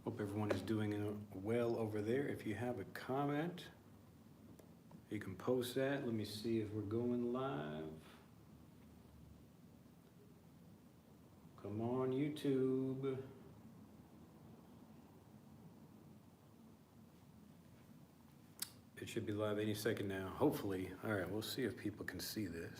Hope everyone is doing well over there. If you have a comment, you can post that. Let me see if we're going live. Come on, YouTube. It should be live any second now, hopefully. All right, we'll see if people can see this.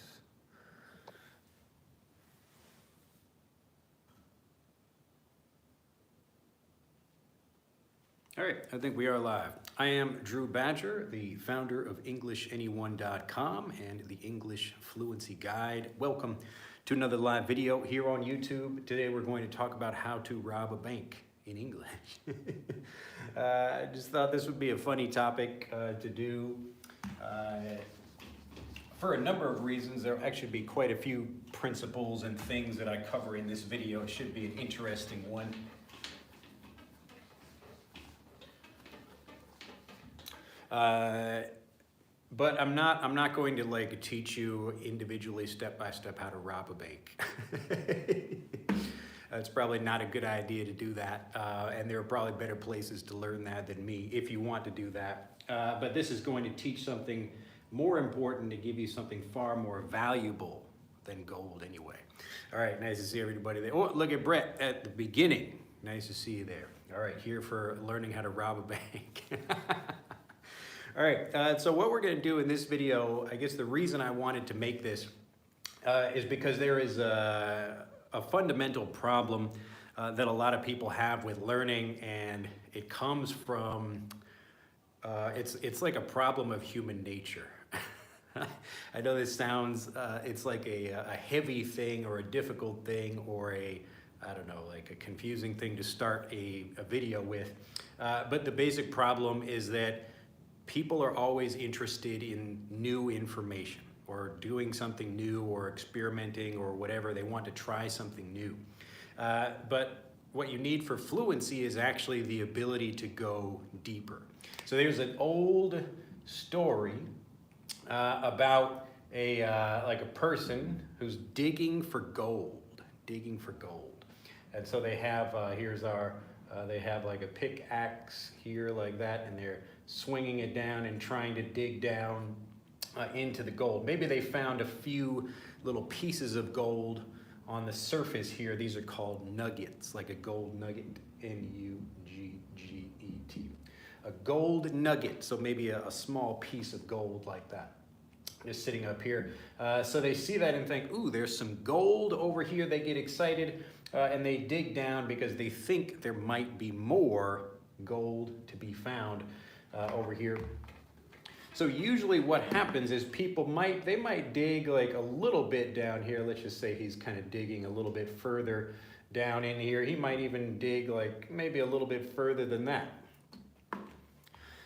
All right, I think we are live. I am Drew Badger, the founder of EnglishAnyone.com and the English Fluency Guide. Welcome to another live video here on YouTube. Today we're going to talk about how to rob a bank in English. I just thought this would be a funny topic to do. For a number of reasons, there'll actually be quite a few principles and things that I cover in this video. It should be an interesting one. But I'm not going to like teach you individually step by step how to rob a bank. It's probably not a good idea to do that, and there are probably better places to learn that than me if you want to do that. But this is going to teach something more important, to give you something far more valuable than gold anyway. All right, nice to see everybody there. Oh, look at Brett at the beginning. Nice to see you there. All right, here for learning how to rob a bank. All right, so what we're gonna do in this video, I guess the reason I wanted to make this is because there is a fundamental problem that a lot of people have with learning, and it comes from, it's like a problem of human nature. I know this sounds, it's like a heavy thing or a difficult thing or I don't know, like a confusing thing to start a video with. But the basic problem is that people are always interested in new information or doing something new or experimenting or whatever. They want to try something new. But what you need for fluency is actually the ability to go deeper. So there's an old story about like a person who's digging for gold. And so they have, they have like a pickaxe here like that, and they're swinging it down and trying to dig down into the gold. Maybe they found a few little pieces of gold on the surface here. These are called nuggets, like a gold nugget, N-U-G-G-E-T. A gold nugget, so maybe a small piece of gold like that, just sitting up here. So they see that and think, ooh, there's some gold over here. They get excited and they dig down because they think there might be more gold to be found over here. So usually what happens is people might dig like a little bit down here. Let's just say he's kind of digging a little bit further down in here. He might even dig like maybe a little bit further than that.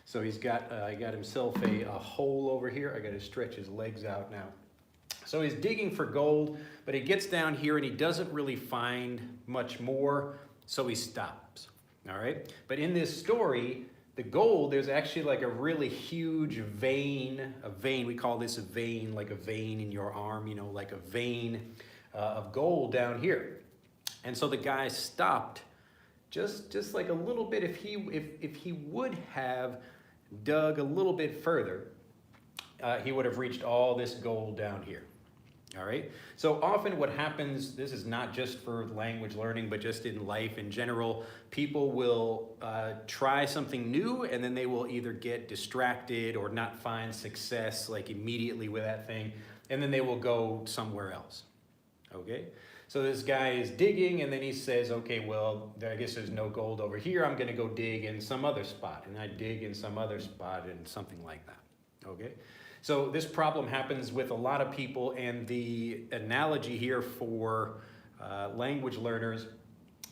So he's got, he got himself a hole over here. I got to stretch his legs out now. So he's digging for gold, but he gets down here and he doesn't really find much more, so he stops, all right? But in this story, the gold, there's actually like a really huge vein, we call this a vein, like a vein in your arm, you know, like a vein of gold down here. And so the guy stopped just like a little bit. If he would have dug a little bit further, he would have reached all this gold down here. All right. So often what happens, this is not just for language learning, but just in life in general, people will try something new and then they will either get distracted or not find success like immediately with that thing, and then they will go somewhere else. Okay. So this guy is digging and then he says, okay, well, I guess there's no gold over here. I'm going to go dig in some other spot. And I dig in some other spot and something like that. Okay. So this problem happens with a lot of people, and the analogy here for language learners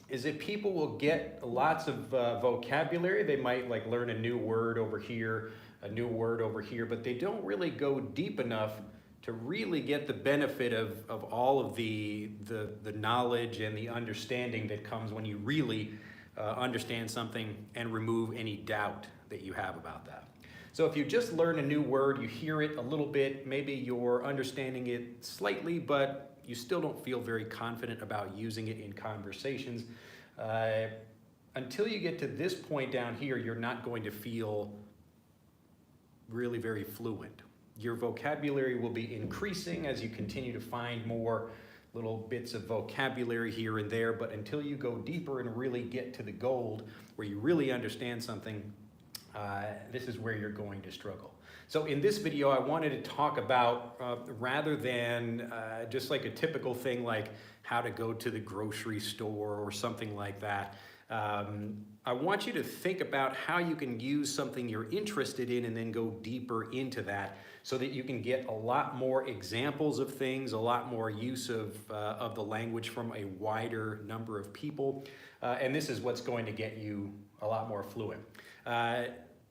is that people will get lots of vocabulary. They might like learn a new word over here, a new word over here, but they don't really go deep enough to really get the benefit of all of the knowledge and the understanding that comes when you really understand something and remove any doubt that you have about that. So if you just learn a new word, you hear it a little bit, maybe you're understanding it slightly, but you still don't feel very confident about using it in conversations. until you get to this point down here, you're not going to feel really very fluent. Your vocabulary will be increasing as you continue to find more little bits of vocabulary here and there, but until you go deeper and really get to the gold, where you really understand something, this is where you're going to struggle. So in this video, I wanted to talk about, rather than just like a typical thing like how to go to the grocery store or something like that, I want you to think about how you can use something you're interested in and then go deeper into that so that you can get a lot more examples of things, a lot more use of the language from a wider number of people. And this is what's going to get you a lot more fluent.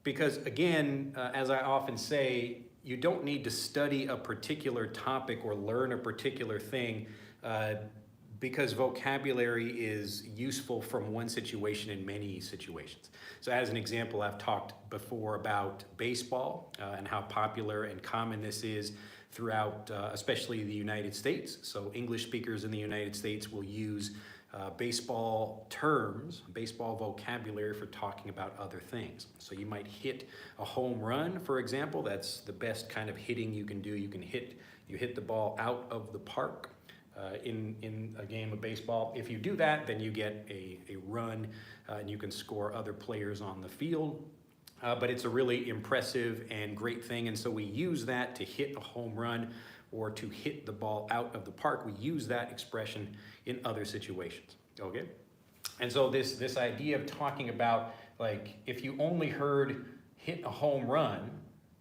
Because again, as I often say, you don't need to study a particular topic or learn a particular thing because vocabulary is useful from one situation in many situations. So as an example, I've talked before about baseball and how popular and common this is throughout, especially the United States. So English speakers in the United States will use baseball terms, baseball vocabulary for talking about other things. So you might hit a home run, for example. That's the best kind of hitting you can do. You hit the ball out of the park in a game of baseball. If you do that, then you get a run and you can score other players on the field. But it's a really impressive and great thing, and so we use that to hit a home run or to hit the ball out of the park. We use that expression in other situations, okay? And so this idea of talking about, like, if you only heard hit a home run,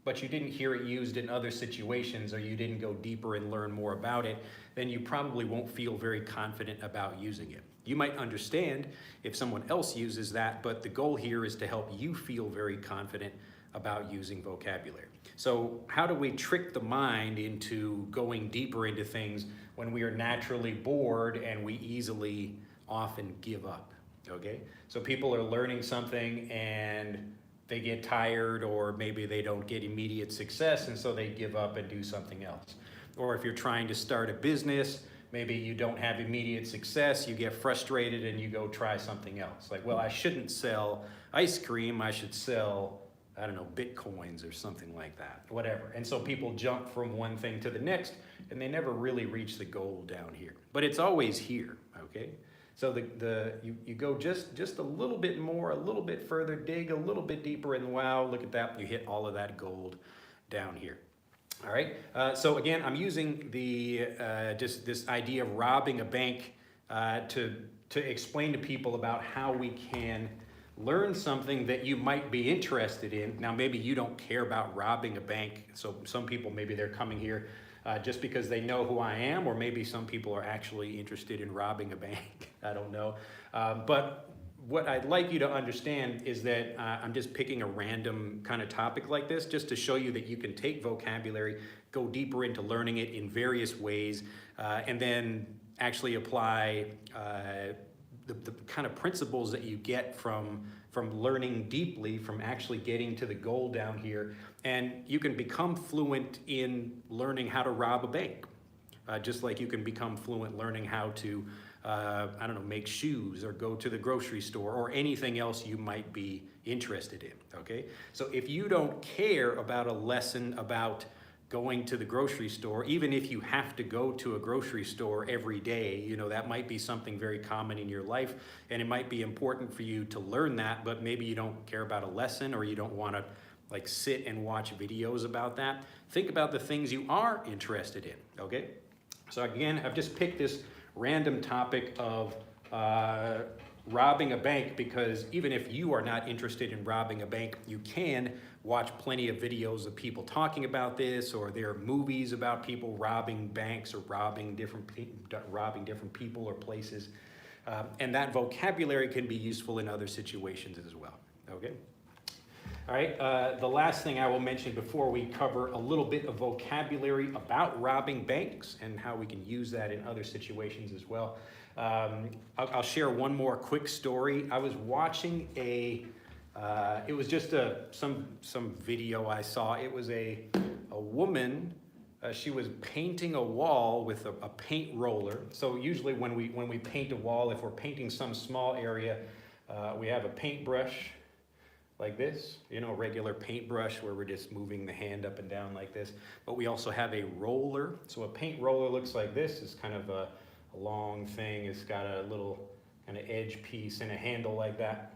but you didn't hear it used in other situations, or you didn't go deeper and learn more about it, then you probably won't feel very confident about using it. You might understand if someone else uses that, but the goal here is to help you feel very confident about using vocabulary. So how do we trick the mind into going deeper into things when we are naturally bored and we easily often give up, okay? So people are learning something and they get tired, or maybe they don't get immediate success, and so they give up and do something else. Or if you're trying to start a business, maybe you don't have immediate success, you get frustrated and you go try something else. Like, well, I shouldn't sell ice cream, I should sell, I don't know, Bitcoins or something like that, whatever. And so people jump from one thing to the next and they never really reach the goal down here. But it's always here, okay? So you go just a little bit more, a little bit further, dig a little bit deeper, and wow, look at that, you hit all of that gold down here. All right, so again, I'm using just this idea of robbing a bank to explain to people about how we can learn something that you might be interested in. Now, maybe you don't care about robbing a bank, so some people, maybe they're coming here just because they know who I am, or maybe some people are actually interested in robbing a bank. I don't know. But what I'd like you to understand is that I'm just picking a random kind of topic like this just to show you that you can take vocabulary, go deeper into learning it in various ways, and then actually apply the kind of principles that you get from learning deeply, from actually getting to the goal down here. And you can become fluent in learning how to rob a bank, just like you can become fluent learning how to, I don't know, make shoes or go to the grocery store or anything else you might be interested in, okay? So if you don't care about a lesson about going to the grocery store, even if you have to go to a grocery store every day, you know, that might be something very common in your life, and it might be important for you to learn that, but maybe you don't care about a lesson, or you don't want to like sit and watch videos about that. Think about the things you are interested in, okay? So again, I've just picked this random topic of robbing a bank, because even if you are not interested in robbing a bank, you can watch plenty of videos of people talking about this, or there are movies about people robbing banks or robbing different people or places. And that vocabulary can be useful in other situations as well, okay? All right, the last thing I will mention before we cover a little bit of vocabulary about robbing banks and how we can use that in other situations as well. I'll share one more quick story. I was watching it was just some video I saw. It was a woman. She was painting a wall with a paint roller. So usually when we paint a wall, if we're painting some small area, We have a paintbrush like this, you know, a regular paintbrush where we're just moving the hand up and down like this. But we also have a roller. So a paint roller looks like this. It's kind of a long thing. It's got a little kind of edge piece and a handle like that.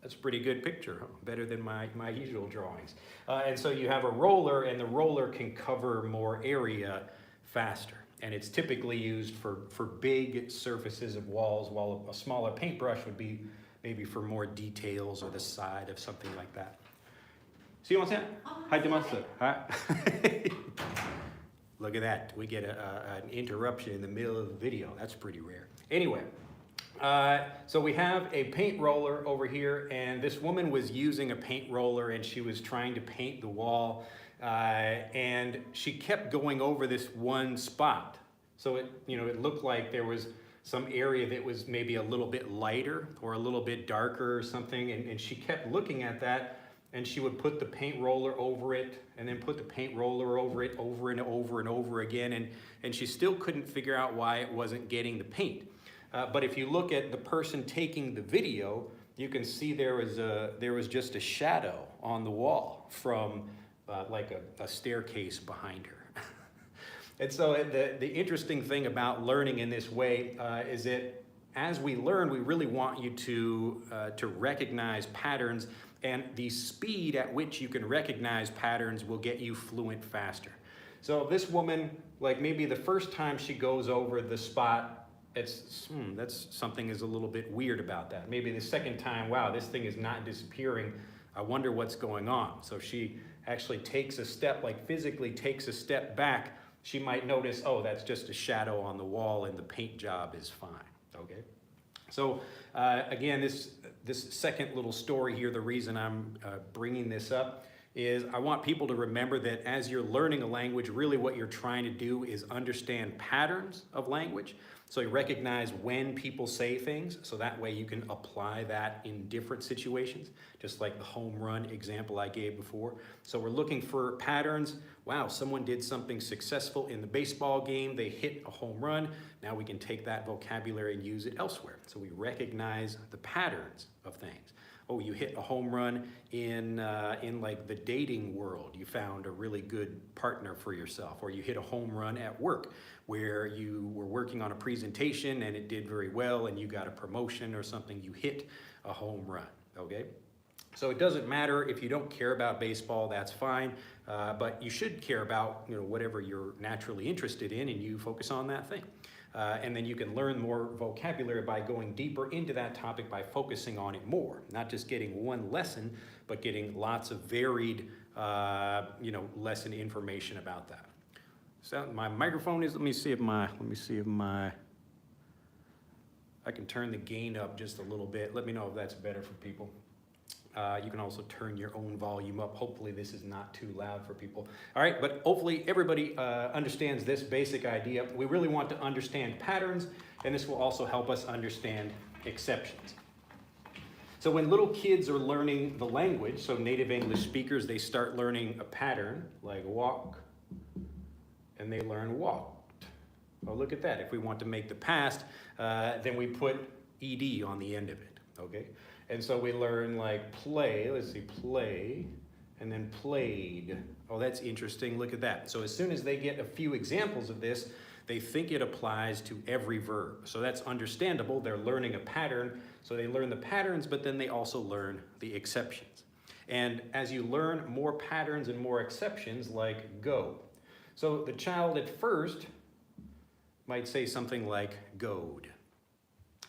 That's a pretty good picture, huh? Better than my usual drawings. And so you have a roller, and the roller can cover more area faster. And it's typically used for big surfaces of walls, while a smaller paintbrush would be maybe for more details or the side of something like that. すいません。入ってます。はい。Look at that. We get an interruption in the middle of the video. That's pretty rare. Anyway. So we have a paint roller over here, and this woman was using a paint roller, and she was trying to paint the wall, and she kept going over this one spot. So it looked like there was some area that was maybe a little bit lighter or a little bit darker or something, and she kept looking at that, and she would put the paint roller over it, and then put the paint roller over it over and over and over again, and she still couldn't figure out why it wasn't getting the paint. But if you look at the person taking the video, you can see there was just a shadow on the wall from like a staircase behind her. And so the interesting thing about learning in this way is that as we learn, we really want you to recognize patterns, and the speed at which you can recognize patterns will get you fluent faster. So this woman, like maybe the first time she goes over the spot, that's something is a little bit weird about that. Maybe the second time, wow, this thing is not disappearing. I wonder what's going on. So she actually takes a step, like physically takes a step back. She might notice, oh, that's just a shadow on the wall and the paint job is fine, okay? So again, this second little story here, the reason I'm bringing this up is I want people to remember that as you're learning a language, really what you're trying to do is understand patterns of language. So you recognize when people say things, so that way you can apply that in different situations, just like the home run example I gave before. So we're looking for patterns. Wow, someone did something successful in the baseball game, they hit a home run. Now we can take that vocabulary and use it elsewhere. So we recognize the patterns of things. Oh, you hit a home run in like the dating world. You found a really good partner for yourself, or you hit a home run at work where you were working on a presentation and it did very well and you got a promotion or something. You hit a home run, okay? So it doesn't matter if you don't care about baseball, that's fine, but you should care about whatever you're naturally interested in, and you focus on that thing. And then you can learn more vocabulary by going deeper into that topic by focusing on it more. Not just getting one lesson, but getting lots of varied, lesson information about that. So my microphone is, let me see if I can turn the gain up just a little bit. Let me know if that's better for people. You can also turn your own volume up. Hopefully this is not too loud for people. All right, but hopefully everybody understands this basic idea. We really want to understand patterns, and this will also help us understand exceptions. So when little kids are learning the language, so native English speakers, they start learning a pattern like walk, and they learn walked. Oh, look at that. If we want to make the past, then we put ed on the end of it, okay? And so we learn like play, let's see, play, and then played. Oh, that's interesting, look at that. So as soon as they get a few examples of this, they think it applies to every verb. So that's understandable, they're learning a pattern, so they learn the patterns, but then they also learn the exceptions. And as you learn more patterns and more exceptions, like go. So the child at first might say something like goed.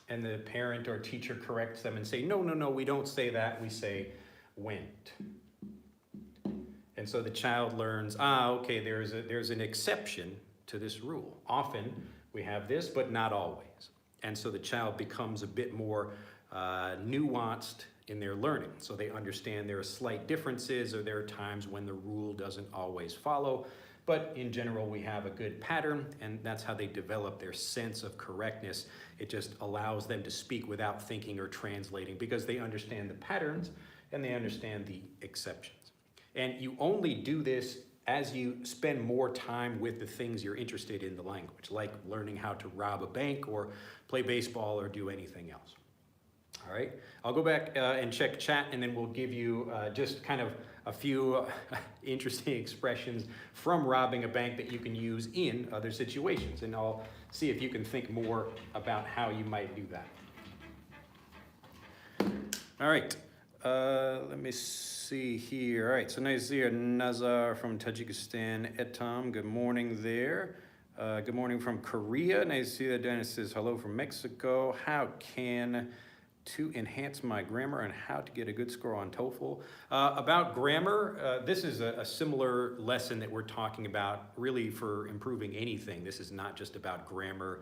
And the parent or teacher corrects them and say, no, we don't say that, we say went. And so the child learns, okay, there's an exception to this rule. Often we have this, but not always. And so the child becomes a bit more nuanced in their learning. So they understand there are slight differences, or there are times when the rule doesn't always follow. But in general, we have a good pattern, and that's how they develop their sense of correctness. It just allows them to speak without thinking or translating, because they understand the patterns and they understand the exceptions. And you only do this as you spend more time with the things you're interested in the language, like learning how to rob a bank or play baseball or do anything else. All right, I'll go back and check chat, and then we'll give you just kind of a few interesting expressions from robbing a bank that you can use in other situations, and I'll see if you can think more about how you might do that. All right, let me see here. All right, so Nazir Nazar from Tajikistan. Etam, good morning there. Good morning from Korea. Nazir Dennis says hello from Mexico. How can to enhance my grammar and how to get a good score on TOEFL. About grammar, this is a similar lesson that we're talking about really for improving anything. This is not just about grammar.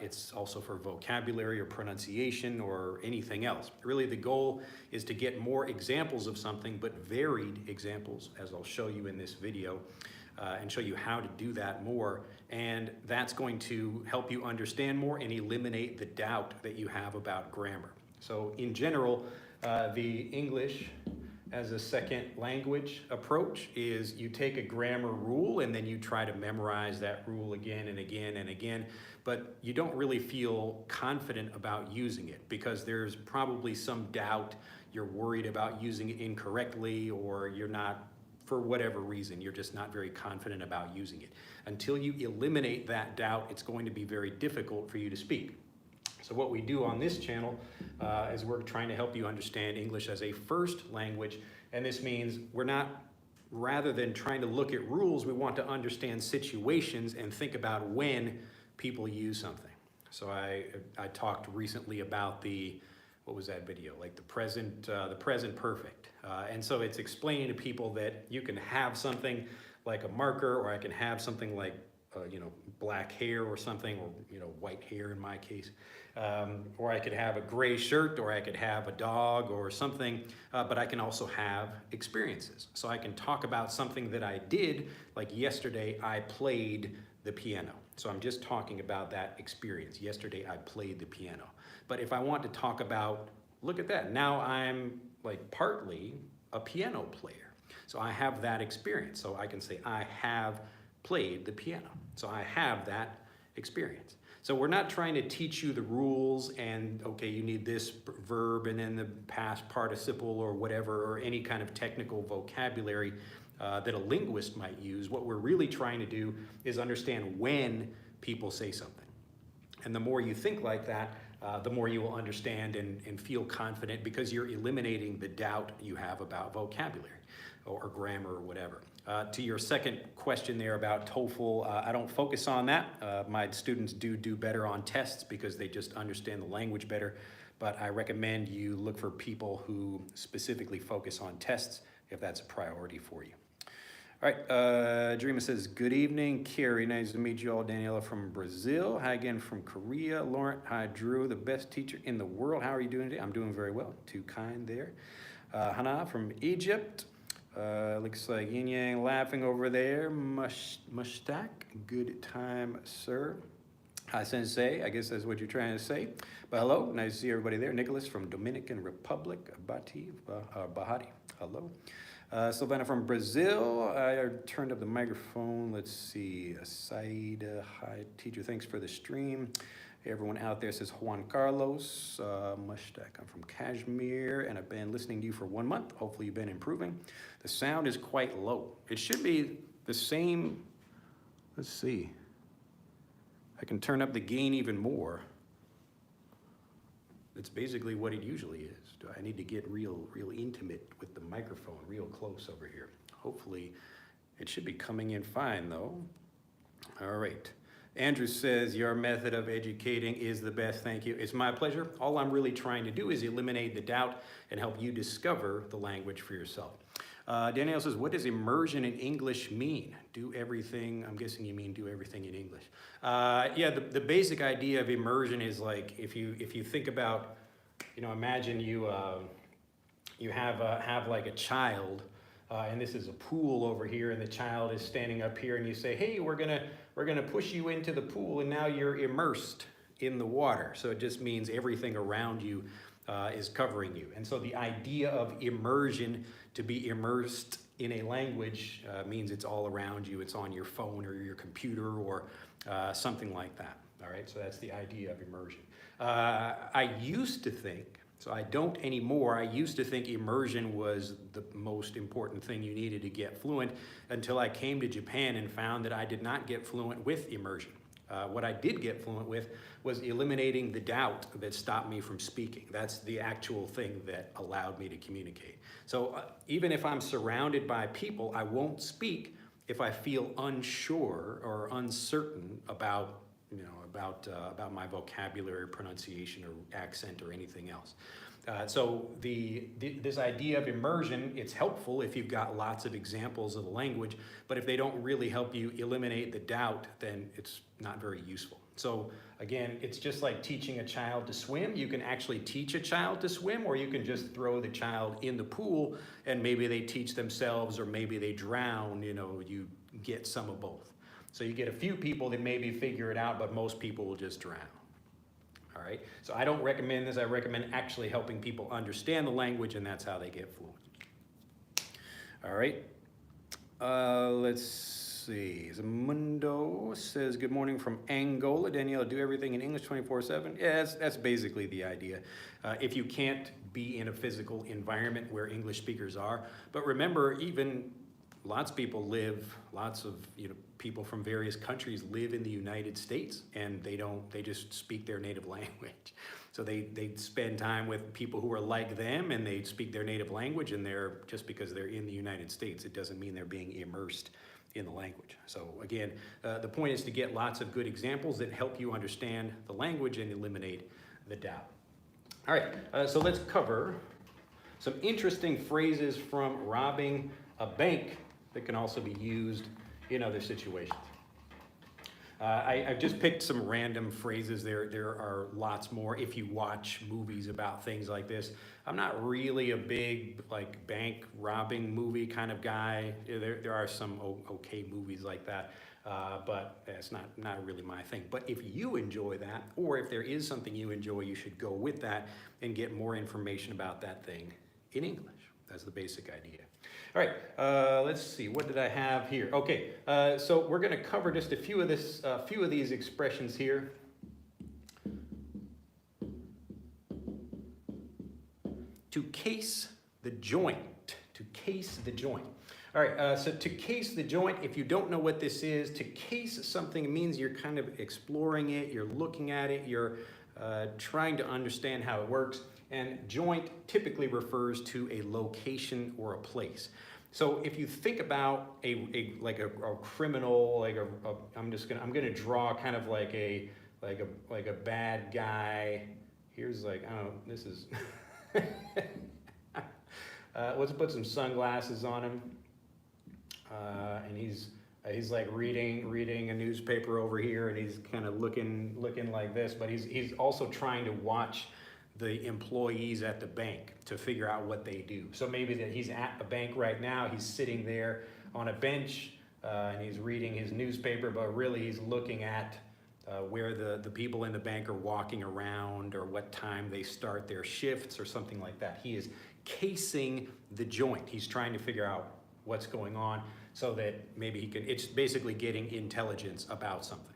It's also for vocabulary or pronunciation or anything else. Really, the goal is to get more examples of something, but varied examples, as I'll show you in this video, and show you how to do that more. And that's going to help you understand more and eliminate the doubt that you have about grammar. So in general, the English as a second language approach is you take a grammar rule and then you try to memorize that rule again and again and again, but you don't really feel confident about using it because there's probably some doubt, you're worried about using it incorrectly, or you're not, for whatever reason, you're just not very confident about using it. Until you eliminate that doubt, it's going to be very difficult for you to speak. So what we do on this channel is we're trying to help you understand English as a first language, and this means we're not, rather than trying to look at rules, we want to understand situations and think about when people use something. So I talked recently about what was that video? Like the present perfect. And so it's explaining to people that you can have something like a marker, or I can have something like black hair or something, or white hair in my case, or I could have a gray shirt, or I could have a dog or something, but I can also have experiences. So I can talk about something that I did, like yesterday I played the piano. So I'm just talking about that experience. Yesterday I played the piano. But if I want to talk about, look at that, now I'm like partly a piano player. So I have that experience. So I can say I have played the piano. So I have that experience. So we're not trying to teach you the rules and, okay, you need this verb and then the past participle or whatever, or any kind of technical vocabulary that a linguist might use. What we're really trying to do is understand when people say something. And the more you think like that, the more you will understand and feel confident, because you're eliminating the doubt you have about vocabulary or grammar or whatever. To your second question there about TOEFL, I don't focus on that. My students do better on tests because they just understand the language better, but I recommend you look for people who specifically focus on tests if that's a priority for you. All right, Dreama says, good evening, Carrie, nice to meet you all. Daniela from Brazil. Hi again from Korea. Laurent, hi Drew, the best teacher in the world. How are you doing today? I'm doing very well, too kind there. Hana from Egypt. Looks like Yin Yang laughing over there. Mushtaq, good time, sir. Hi, Sensei, I guess that's what you're trying to say. But hello, nice to see everybody there. Nicholas from Dominican Republic, Bahati, hello. Silvana from Brazil, I turned up the microphone. Let's see, Said, hi teacher, thanks for the stream. Everyone out there says Juan Carlos, Mushtaq, I'm from Kashmir, and I've been listening to you for 1 month. Hopefully you've been improving. The sound is quite low. It should be the same, let's see. I can turn up the gain even more. It's basically what it usually is. Do I need to get real intimate with the microphone, real close over here? Hopefully it should be coming in fine though. All right. Andrew says, your method of educating is the best. Thank you. It's my pleasure. All I'm really trying to do is eliminate the doubt and help you discover the language for yourself. Danielle says, what does immersion in English mean? Do everything, I'm guessing you mean do everything in English. Yeah, the basic idea of immersion is like, if you think about, imagine you have like a child, and this is a pool over here, and the child is standing up here, and you say, hey, we're gonna push you into the pool, and now you're immersed in the water. So it just means everything around you is covering you. And so the idea of immersion, to be immersed in a language, means it's all around you. It's on your phone or your computer or something like that. All right, so that's the idea of immersion. I used to think So I don't anymore. I used to think immersion was the most important thing you needed to get fluent until I came to Japan and found that I did not get fluent with immersion. What I did get fluent with was eliminating the doubt that stopped me from speaking. That's the actual thing that allowed me to communicate. So even if I'm surrounded by people, I won't speak if I feel unsure or uncertain about about my vocabulary, pronunciation, or accent, or anything else. So this idea of immersion, it's helpful if you've got lots of examples of the language, but if they don't really help you eliminate the doubt, then it's not very useful. So again, it's just like teaching a child to swim. You can actually teach a child to swim, or you can just throw the child in the pool and maybe they teach themselves, or maybe they drown. You get some of both. So you get a few people that maybe figure it out, but most people will just drown. All right, so I don't recommend this. I recommend actually helping people understand the language, and that's how they get fluent. All right, let's see. Zamundo says, good morning from Angola. Danielle, do everything in English 24/7? Yeah, that's basically the idea. If you can't be in a physical environment where English speakers are, but remember, even lots of people from various countries live in the United States, and they just speak their native language. So they spend time with people who are like them, and they speak their native language, and just because they're in the United States, it doesn't mean they're being immersed in the language. So again, the point is to get lots of good examples that help you understand the language and eliminate the doubt. All right, so let's cover some interesting phrases from robbing a bank that can also be used in other situations. I've just picked some random phrases. There are lots more if you watch movies about things like this. I'm not really a big bank robbing movie kind of guy. There are some okay movies like that, but it's not really my thing. But if you enjoy that, or if there is something you enjoy, you should go with that and get more information about that thing in English. That's the basic idea. All right, let's see, what did I have here? Okay, so we're going to cover just a few of these expressions here. To case the joint. To case the joint. All right, so to case the joint, if you don't know what this is, to case something means you're kind of exploring it, you're looking at it, you're trying to understand how it works. And joint typically refers to a location or a place. So if you think about a criminal, I'm gonna draw kind of like a bad guy. Here's this is let's put some sunglasses on him, and he's like reading a newspaper over here, and he's kind of looking like this, but he's also trying to watch the employees at the bank to figure out what they do. So maybe that he's at a bank right now, he's sitting there on a bench, and he's reading his newspaper, but really he's looking at where the people in the bank are walking around, or what time they start their shifts, or something like that. He is casing the joint. He's trying to figure out what's going on so that maybe it's basically getting intelligence about something.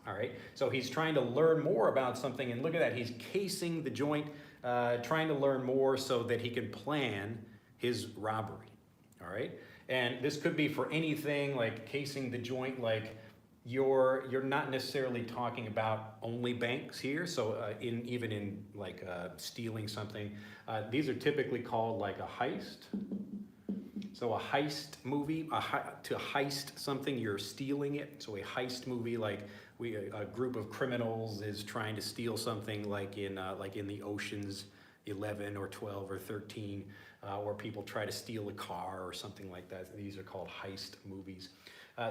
All right, so he's trying to learn more about something, and look at that, he's casing the joint, trying to learn more so that he can plan his robbery. All right, and this could be for anything, like casing the joint, like you're not necessarily talking about only banks here. So even in stealing something, these are typically called like a heist. So a heist movie, to heist something, you're stealing it. So a heist movie, like a group of criminals is trying to steal something, like in the Ocean's 11 or 12 or 13, or people try to steal a car or something like that. These are called heist movies.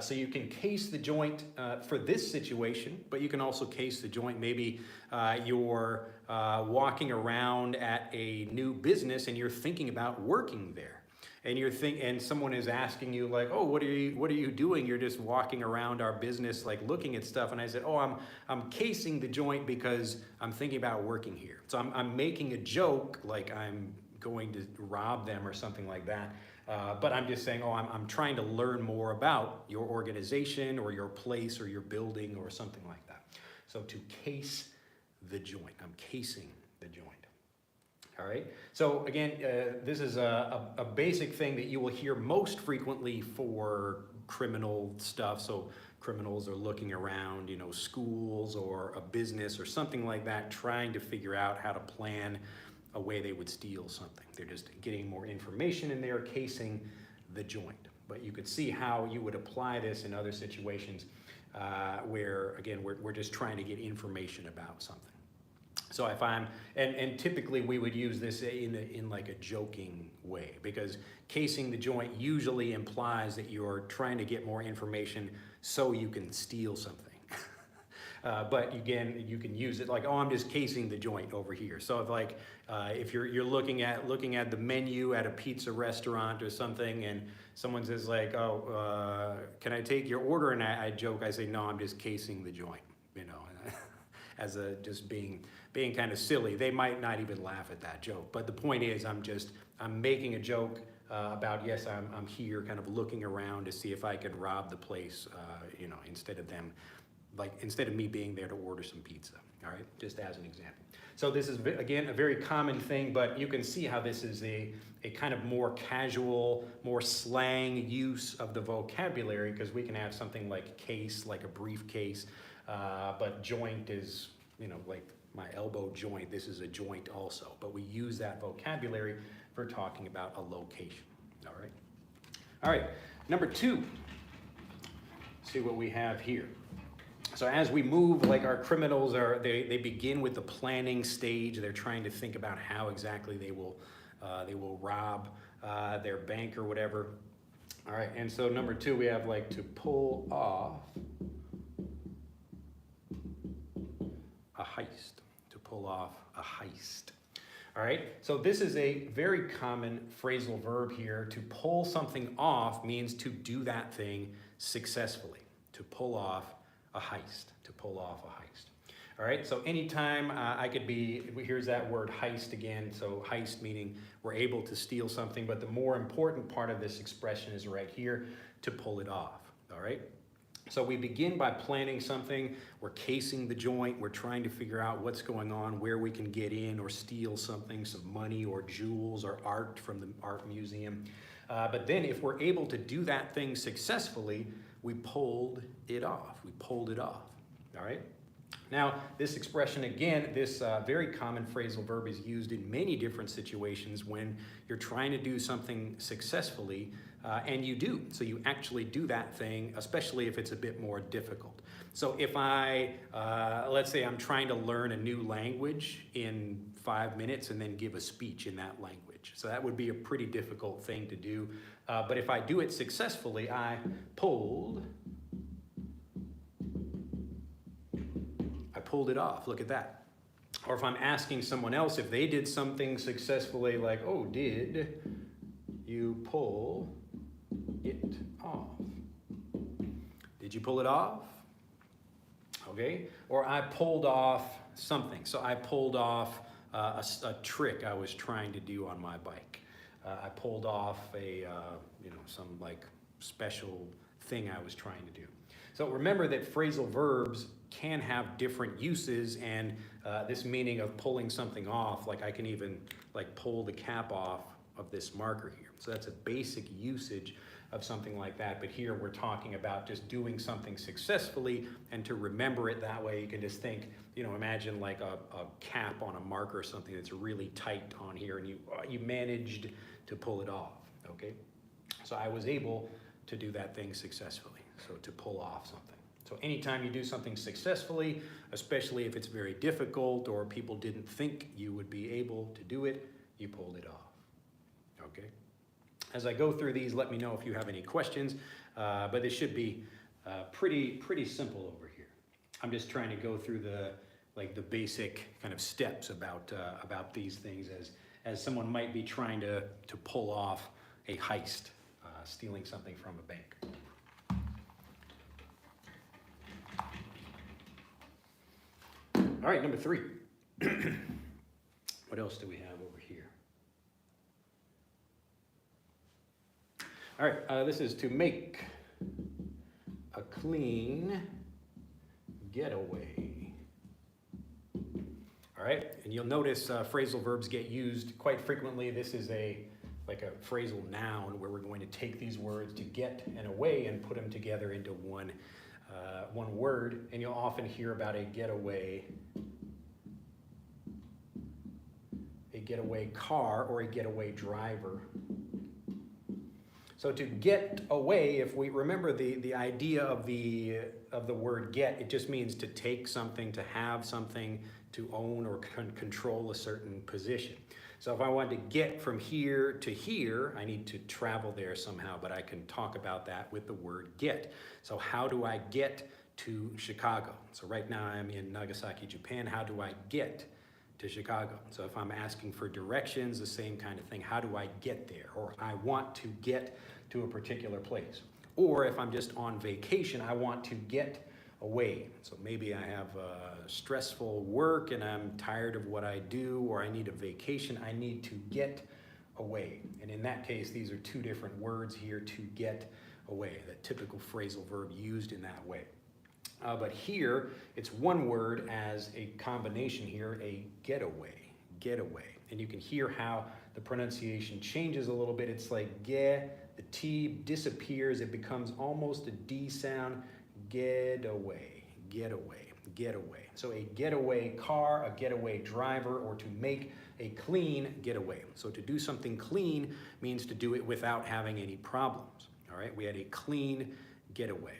So you can case the joint for this situation, but you can also case the joint. Maybe you're walking around at a new business and you're thinking about working there. And someone is asking you like, oh, what are you doing? You're just walking around our business, like looking at stuff. And I said, oh, I'm casing the joint because I'm thinking about working here. So I'm making a joke, like I'm going to rob them or something like that. But I'm just saying, oh, I'm trying to learn more about your organization or your place or your building or something like that. So to case the joint, I'm casing the joint. All right. So again, this is a basic thing that you will hear most frequently for criminal stuff. So criminals are looking around, you know, schools or a business or something like that, trying to figure out how to plan a way they would steal something. They're just getting more information and they're casing the joint. But you could see how you would apply this in other situations where, again, we're just trying to get information about something. So if I'm, and typically we would use this in like a joking way, because casing the joint usually implies that you're trying to get more information so you can steal something. But again, you can use it like, oh, I'm just casing the joint over here. So if like, if you're looking at the menu at a pizza restaurant or something, and someone says like, oh, can I take your order? And I joke, I say, no, I'm just casing the joint, you know, as a just being kind of silly. They might not even laugh at that joke, but the point is, I'm making a joke about, yes, I'm here kind of looking around to see if I can rob the place, you know, instead of me being there to order some pizza. All right, just as an example. So this is, again, a very common thing, but you can see how this is a kind of more casual, more slang use of the vocabulary, because we can have something like case, like a briefcase, but joint is, you know, like my elbow joint, this is a joint also. But we use that vocabulary for talking about a location. All right. All right, number 2. See what we have here. So as we move, like our criminals they begin with the planning stage. They're trying to think about how exactly they will rob their bank or whatever. All right, and so number 2, we have like to pull off a heist. To pull off a heist. All right, so this is a very common phrasal verb here. To pull something off means to do that thing successfully. To pull off a heist, to pull off a heist. All right, so anytime here's that word heist again. So heist meaning we're able to steal something, but the more important part of this expression is right here, to pull it off. All right, so we begin by planning something. We're casing the joint. We're trying to figure out what's going on, where we can get in or steal something, some money or jewels or art from the art museum. But then if we're able to do that thing successfully, we pulled it off. We pulled it off. All right. Now, this expression, again, this very common phrasal verb is used in many different situations when you're trying to do something successfully, and you do. So you actually do that thing, especially if it's a bit more difficult. So if let's say I'm trying to learn a new language in 5 minutes and then give a speech in that language. So that would be a pretty difficult thing to do. But if I do it successfully, I pulled it off. Look at that. Or if I'm asking someone else if they did something successfully, like, oh, did you pull it off? Did you pull it off? Okay. Or I pulled off something. So I pulled off a trick I was trying to do on my bike. I pulled off some like special thing I was trying to do. So remember that phrasal verbs can have different uses, and this meaning of pulling something off, like I can even like pull the cap off of this marker here. So that's a basic usage of something like that. But here we're talking about just doing something successfully, and to remember it that way, you can just think, imagine like a cap on a marker or something that's really tight on here, and you managed to pull it off, okay? So I was able to do that thing successfully, so to pull off something. So anytime you do something successfully, especially if it's very difficult or people didn't think you would be able to do it, you pulled it off, okay? As I go through these, let me know if you have any questions, but this should be pretty simple over here. I'm just trying to go through the basic kind of steps about these things as someone might be trying to pull off a heist, stealing something from a bank. All right, number 3. What else do we have over here? All right, this is to make a clean getaway. All All right, and you'll notice phrasal verbs get used quite frequently. This is like a phrasal noun where we're going to take these words to get and away and put them together into one word. And you'll often hear about a getaway car or a getaway driver. So to get away, if we remember the idea of the word get, it just means to take something, to have something, to own or control a certain position. So if I want to get from here to here, I need to travel there somehow, but I can talk about that with the word get. So how do I get to Chicago? So right now I'm in Nagasaki, Japan. How do I get to Chicago? So if I'm asking for directions, the same kind of thing. How do I get there? Or I want to get to a particular place. Or if I'm just on vacation, I want to get away. So maybe I have stressful work and I'm tired of what I do, or I need a vacation. I need to get away. And in that case, these are two different words here, to get away, the typical phrasal verb used in that way. But here, it's one word as a combination here, a getaway. And you can hear how the pronunciation changes a little bit. It's like the T disappears. It becomes almost a D sound. Getaway. So a getaway car, a getaway driver, or to make a clean getaway. So to do something clean means to do it without having any problems. All right, we had a clean getaway.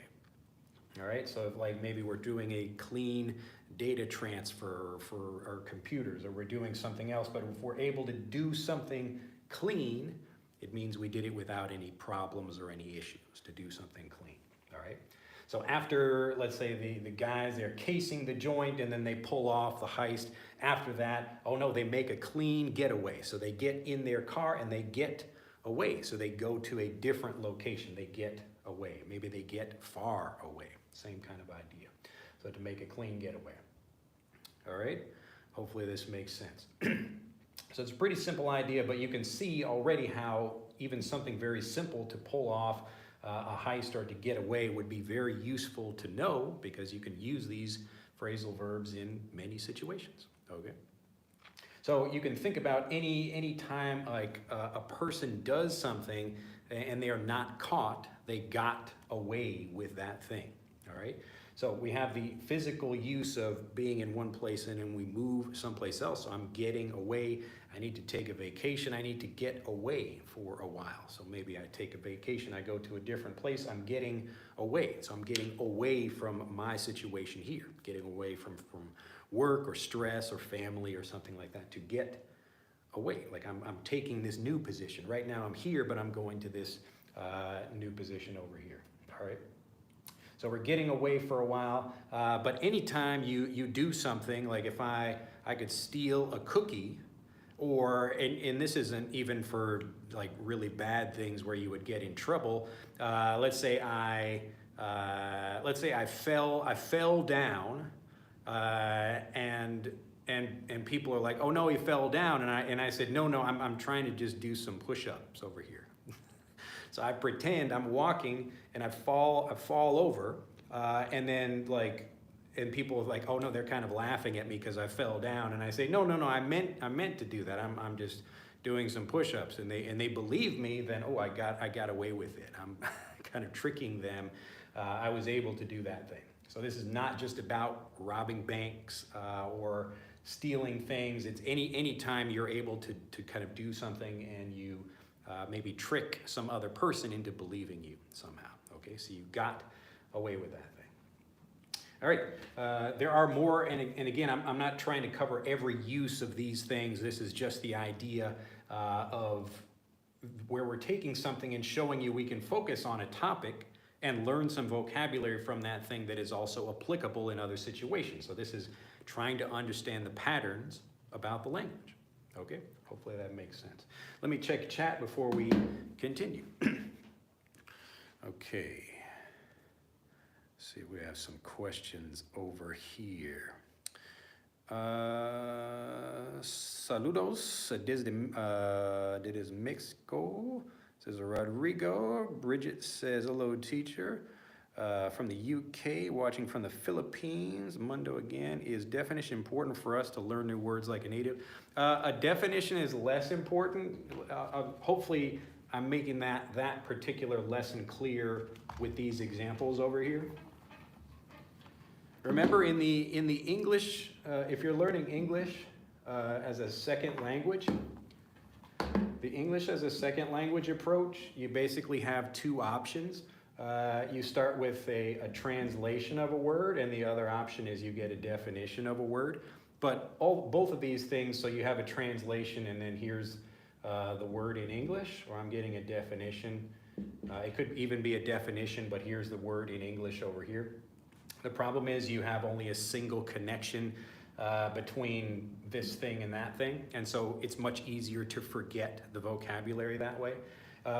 All right, so if like maybe we're doing a clean data transfer for our computers, or we're doing something else, but if we're able to do something clean, it means we did it without any problems or any issues, to do something clean. All right. So after, let's say the guys, they're casing the joint and then they pull off the heist. After that, oh no, they make a clean getaway. So they get in their car and they get away. So they go to a different location. They get away. Maybe they get far away. Same kind of idea. So to make a clean getaway. All right. Hopefully this makes sense. So it's a pretty simple idea, but you can see already how even something very simple to pull off a heist or to get away would be very useful to know, because you can use these phrasal verbs in many situations. Okay. So you can think about any time like a person does something and they are not caught, they got away with that thing. All right. So we have the physical use of being in one place and then we move someplace else. So I'm getting away. I need to take a vacation. I need to get away for a while. So maybe I take a vacation. I go to a different place. I'm getting away. So I'm getting away from my situation here, getting away from work or stress or family or something like that, to get away. Like I'm taking this new position. Right now I'm here, but I'm going to this new position over here. All right. So we're getting away for a while, but anytime you do something, like if I could steal a cookie, or, and this isn't even for like really bad things where you would get in trouble. Let's say I fell down, and people are like, oh no, he fell down, and I said, no, I'm trying to just do some push-ups over here. So I pretend I'm walking and I fall over, and then and people are like, oh no, they're kind of laughing at me because I fell down, and I say, no, I meant to do that. I'm just doing some push-ups, and they believe me. Then I got away with it. I'm kind of tricking them. I was able to do that thing. So this is not just about robbing banks or stealing things. It's any time you're able to kind of do something and you maybe trick some other person into believing you somehow. Okay, so you got away with that thing. All right, there are more, and again, I'm not trying to cover every use of these things. This is just the idea of where we're taking something and showing you we can focus on a topic and learn some vocabulary from that thing that is also applicable in other situations. So this is trying to understand the patterns about the language. Okay, hopefully that makes sense. Let me check chat before we continue. Okay, let's see, we have some questions over here. Saludos desde Mexico, says Rodrigo. Bridget says, hello teacher. from the UK, watching from the Philippines. Mundo again, is definition important for us to learn new words like a native? A definition is less important. Hopefully I'm making that particular lesson clear with these examples over here. Remember in the English, if you're learning English as a second language, the English as a second language approach, you basically have two options. You start with a translation of a word, and the other option is you get a definition of a word. But both of these things, so you have a translation, and then here's the word in English, or I'm getting a definition. It could even be a definition, but here's the word in English over here. The problem is you have only a single connection between this thing and that thing, and so it's much easier to forget the vocabulary that way.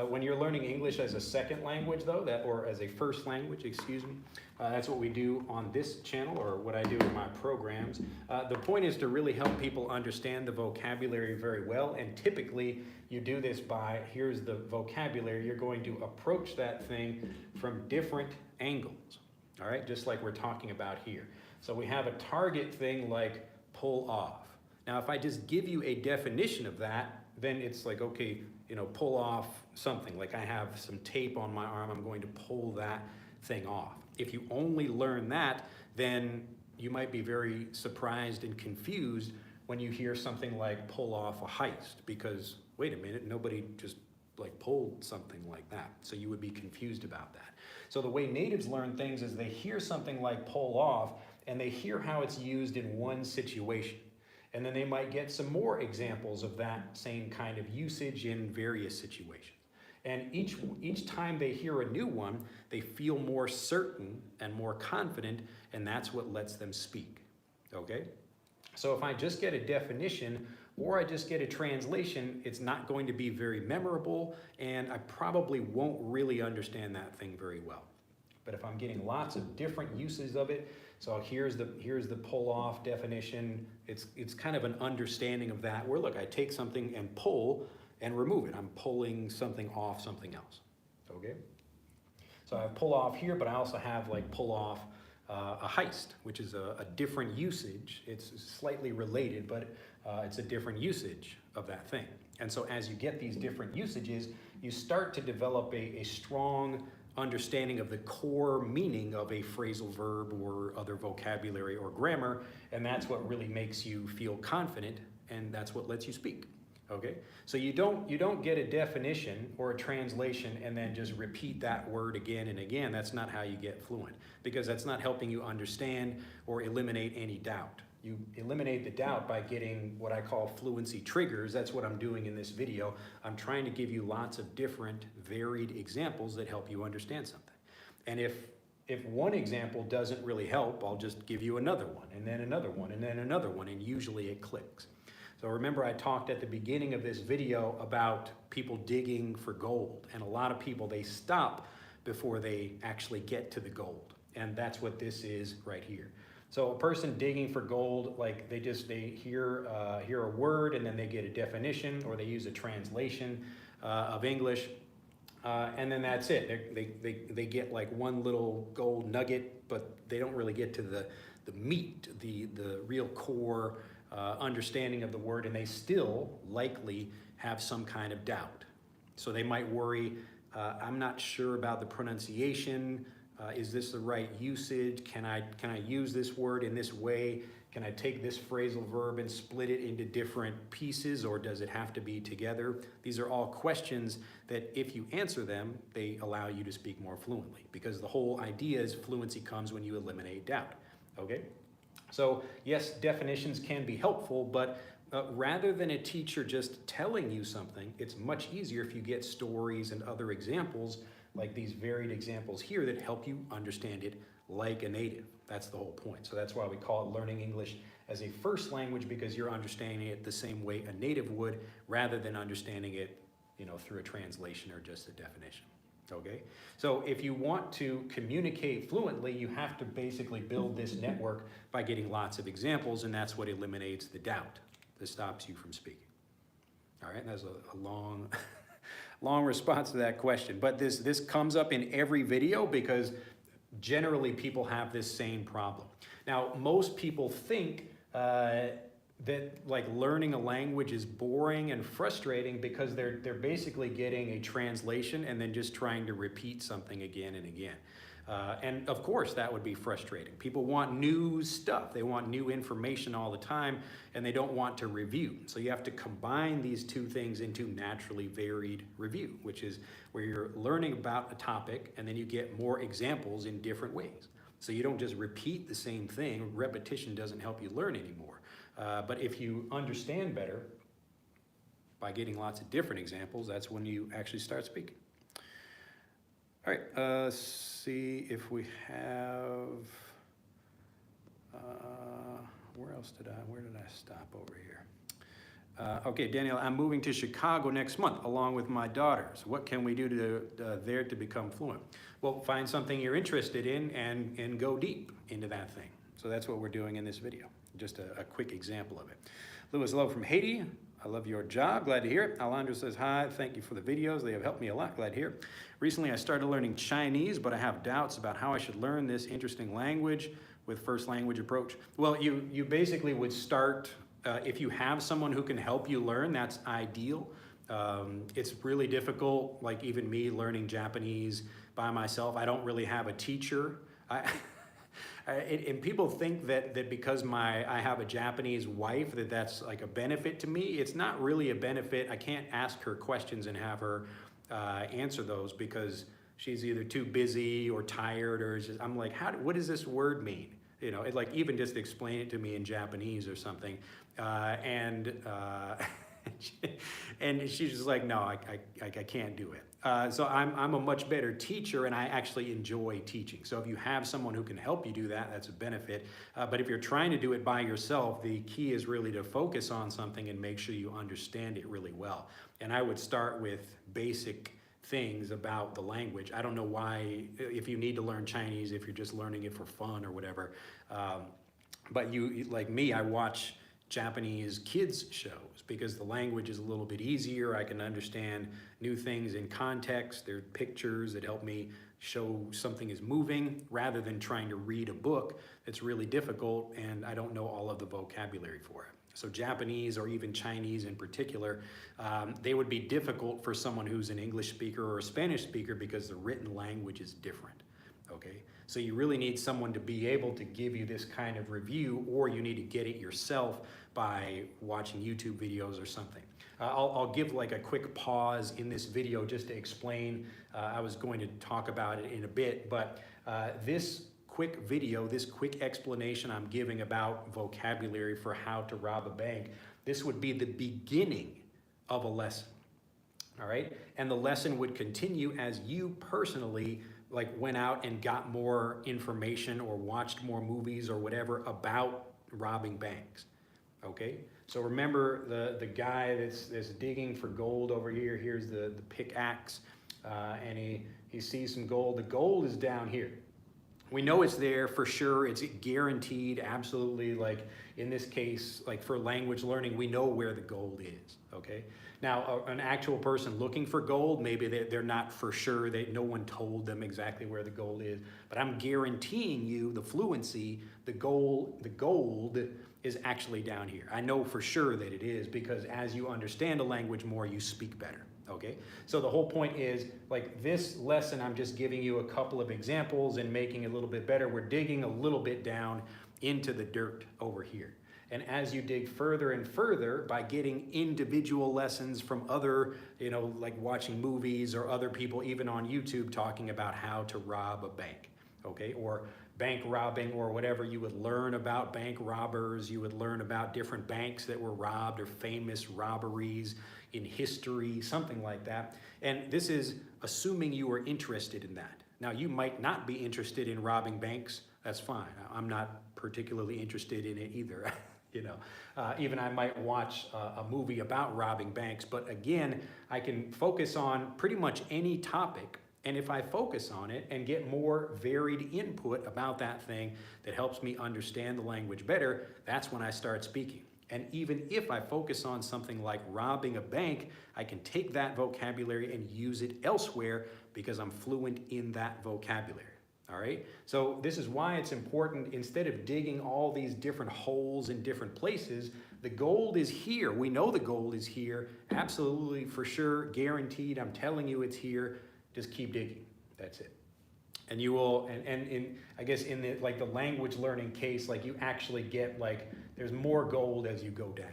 When you're learning English as a second language, though, or as a first language, excuse me, that's what we do on this channel, or what I do in my programs. The point is to really help people understand the vocabulary very well, and typically you do this by, here's the vocabulary, you're going to approach that thing from different angles, all right, just like we're talking about here. So we have a target thing like pull off. Now, if I just give you a definition of that, then it's like, okay, you know, pull off something. Like I have some tape on my arm, I'm going to pull that thing off. If you only learn that, then you might be very surprised and confused when you hear something like pull off a heist, because wait a minute, nobody just like pulled something like that. So you would be confused about that. So the way natives learn things is they hear something like pull off, and they hear how it's used in one situation. And then they might get some more examples of that same kind of usage in various situations. And each time they hear a new one, they feel more certain and more confident, and that's what lets them speak, okay? So if I just get a definition or I just get a translation, it's not going to be very memorable, and I probably won't really understand that thing very well. But if I'm getting lots of different uses of it, so here's the pull off definition, it's kind of an understanding of that, where look, I take something and pull and remove it. I'm pulling something off something else, okay? So I have pull off here, but I also have like pull off a heist, which is a different usage. It's slightly related, but it's a different usage of that thing. And so as you get these different usages, you start to develop a strong understanding of the core meaning of a phrasal verb or other vocabulary or grammar, and that's what really makes you feel confident, and that's what lets you speak. Okay, so you don't get a definition or a translation and then just repeat that word again and again. That's not how you get fluent, because that's not helping you understand or eliminate any doubt. You eliminate the doubt by getting what I call fluency triggers. That's what I'm doing in this video. I'm trying to give you lots of different varied examples that help you understand something. And if one example doesn't really help, I'll just give you another one, and then another one, and then another one, and usually it clicks. So remember, I talked at the beginning of this video about people digging for gold, and a lot of people, they stop before they actually get to the gold, and that's what this is right here. So a person digging for gold, like they hear a word, and then they get a definition, or they use a translation of English, and then that's it. They get like one little gold nugget, but they don't really get to the meat, the real core understanding of the word, and they still likely have some kind of doubt. So they might worry, I'm not sure about the pronunciation. Is this the right usage? Can I use this word in this way? Can I take this phrasal verb and split it into different pieces, or does it have to be together? These are all questions that if you answer them, they allow you to speak more fluently, because the whole idea is fluency comes when you eliminate doubt, okay? So yes, definitions can be helpful, but rather than a teacher just telling you something, it's much easier if you get stories and other examples like these varied examples here that help you understand it like a native. That's the whole point. So that's why we call it learning English as a first language, because you're understanding it the same way a native would, rather than understanding it, you know, through a translation or just a definition. Okay, so if you want to communicate fluently, you have to basically build this network by getting lots of examples, and that's what eliminates the doubt that stops you from speaking. All right, that's a long, long response to that question, but this comes up in every video, because generally people have this same problem. Now, most people think that like learning a language is boring and frustrating because they're basically getting a translation and then just trying to repeat something again and again. And of course that would be frustrating. People want new stuff. They want new information all the time and they don't want to review. So you have to combine these two things into naturally varied review, which is where you're learning about a topic and then you get more examples in different ways. So you don't just repeat the same thing. Repetition doesn't help you learn anymore. But if you understand better by getting lots of different examples, that's when you actually start speaking. All right, let's see if we have, where did I stop over here? Okay, Daniel, I'm moving to Chicago next month along with my daughters. What can we do there to become fluent? Well, find something you're interested in and go deep into that thing. So that's what we're doing in this video. Just a quick example of it. Louis Lowe from Haiti. I love your job. Glad to hear it. Alondra says, hi, thank you for the videos. They have helped me a lot. Glad to hear it. Recently, I started learning Chinese, but I have doubts about how I should learn this interesting language with first language approach. Well, you basically would start, if you have someone who can help you learn, that's ideal. It's really difficult, like even me learning Japanese by myself. I don't really have a teacher. And people think that because I have a Japanese wife, that's like a benefit to me. It's not really a benefit. I can't ask her questions and have her answer those because she's either too busy or tired or just, I'm like, what does this word mean? You know, like even just explain it to me in Japanese or something. And she's just like, no, I can't do it. So I'm a much better teacher and I actually enjoy teaching. So if you have someone who can help you do that, that's a benefit. But if you're trying to do it by yourself, the key is really to focus on something and make sure you understand it really well. And I would start with basic things about the language. I don't know why, if you need to learn Chinese, if you're just learning it for fun or whatever. But you, like me, I watch Japanese kids shows because the language is a little bit easier. I can understand new things in context. There are pictures that help me show something is moving rather than trying to read a book that's really difficult and I don't know all of the vocabulary for it. So Japanese or even Chinese in particular, they would be difficult for someone who's an English speaker or a Spanish speaker because the written language is different, okay? So you really need someone to be able to give you this kind of review, or you need to get it yourself by watching YouTube videos or something. I'll give like a quick pause in this video just to explain. I was going to talk about it in a bit, but this quick video, this quick explanation I'm giving about vocabulary for how to rob a bank, this would be the beginning of a lesson, all right? And the lesson would continue as you personally like went out and got more information or watched more movies or whatever about robbing banks, okay? So remember the guy that's digging for gold over here. Here's the pickaxe, and he sees some gold. The gold is down here. We know it's there for sure. It's guaranteed, absolutely. Like in this case, like for language learning, we know where the gold is, okay? Now, an actual person looking for gold, maybe they're not for sure. No one told them exactly where the gold is. But I'm guaranteeing you the fluency, the gold is actually down here. I know for sure that it is because as you understand a language more, you speak better. Okay, so the whole point is like this lesson, I'm just giving you a couple of examples and making it a little bit better. We're digging a little bit down into the dirt over here. And as you dig further and further by getting individual lessons from other, you know, like watching movies or other people even on YouTube talking about how to rob a bank, okay, or bank robbing or whatever, you would learn about bank robbers, you would learn about different banks that were robbed or famous robberies in history, something like that. And this is assuming you are interested in that. Now, you might not be interested in robbing banks. That's fine. I'm not particularly interested in it either. You know, even I might watch a movie about robbing banks, but again, I can focus on pretty much any topic. And if I focus on it and get more varied input about that thing that helps me understand the language better, that's when I start speaking. And even if I focus on something like robbing a bank, I can take that vocabulary and use it elsewhere because I'm fluent in that vocabulary. All right. So this is why it's important, instead of digging all these different holes in different places, the gold is here. We know the gold is here. Absolutely, for sure, guaranteed. I'm telling you it's here. Just keep digging. That's it. And you will, and in, I guess in the, like the language learning case, like you actually get like, there's more gold as you go down.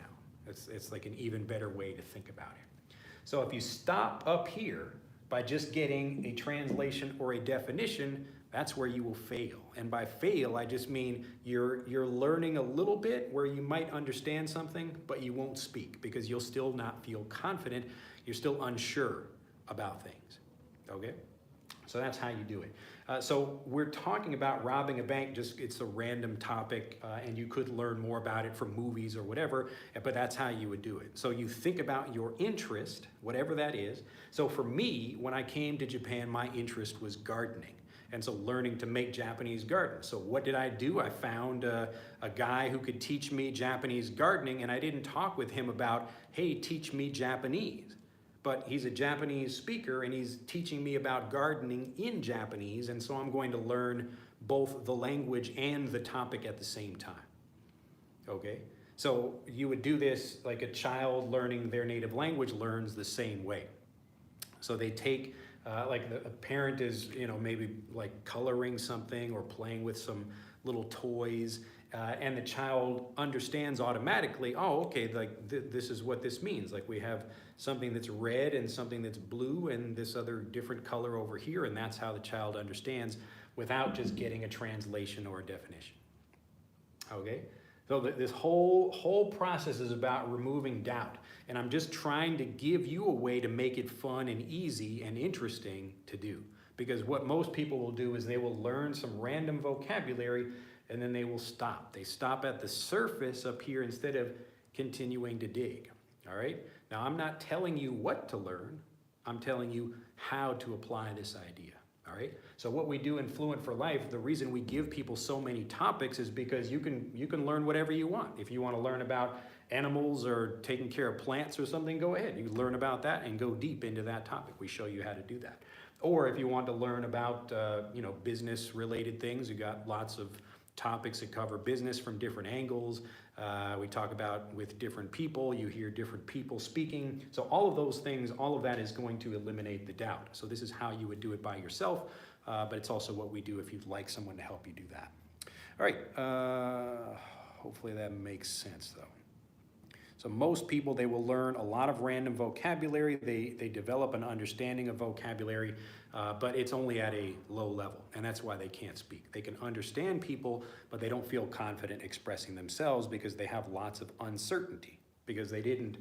It's like an even better way to think about it. So if you stop up here by just getting a translation or a definition, that's where you will fail. And by fail, I just mean you're learning a little bit where you might understand something, but you won't speak because you'll still not feel confident. You're still unsure about things, okay? So that's how you do it. So we're talking about robbing a bank, just it's a random topic, and you could learn more about it from movies or whatever, but that's how you would do it. So you think about your interest, whatever that is. So for me, when I came to Japan, my interest was gardening. And so learning to make Japanese gardens. So what did I do? I found a guy who could teach me Japanese gardening, and I didn't talk with him about, hey, teach me Japanese. But he's a Japanese speaker and he's teaching me about gardening in Japanese, and so I'm going to learn both the language and the topic at the same time. Okay? So you would do this like a child learning their native language learns the same way. So they take, like a parent is, you know, maybe like coloring something or playing with some little toys, and the child understands automatically, oh, okay, like this is what this means. Like we have something that's red and something that's blue and this other different color over here, and that's how the child understands without just getting a translation or a definition. Okay? So this whole process is about removing doubt. And I'm just trying to give you a way to make it fun and easy and interesting to do. Because what most people will do is they will learn some random vocabulary and then they will stop. They stop at the surface up here instead of continuing to dig. All right? Now, I'm not telling you what to learn. I'm telling you how to apply this idea. All right? So what we do in Fluent for Life, the reason we give people so many topics is because you can learn whatever you want. If you want to learn about animals or taking care of plants or something, go ahead. You learn about that and go deep into that topic. We show you how to do that. Or if you want to learn about business related things, you got lots of topics that cover business from different angles. We talk about with different people, you hear different people speaking. So all of those things, all of that is going to eliminate the doubt. So this is how you would do it by yourself, but it's also what we do if you'd like someone to help you do that. All right, hopefully that makes sense though. So most people, they will learn a lot of random vocabulary. They develop an understanding of vocabulary, but it's only at a low level, and that's why they can't speak. They can understand people, but they don't feel confident expressing themselves because they have lots of uncertainty, because they didn't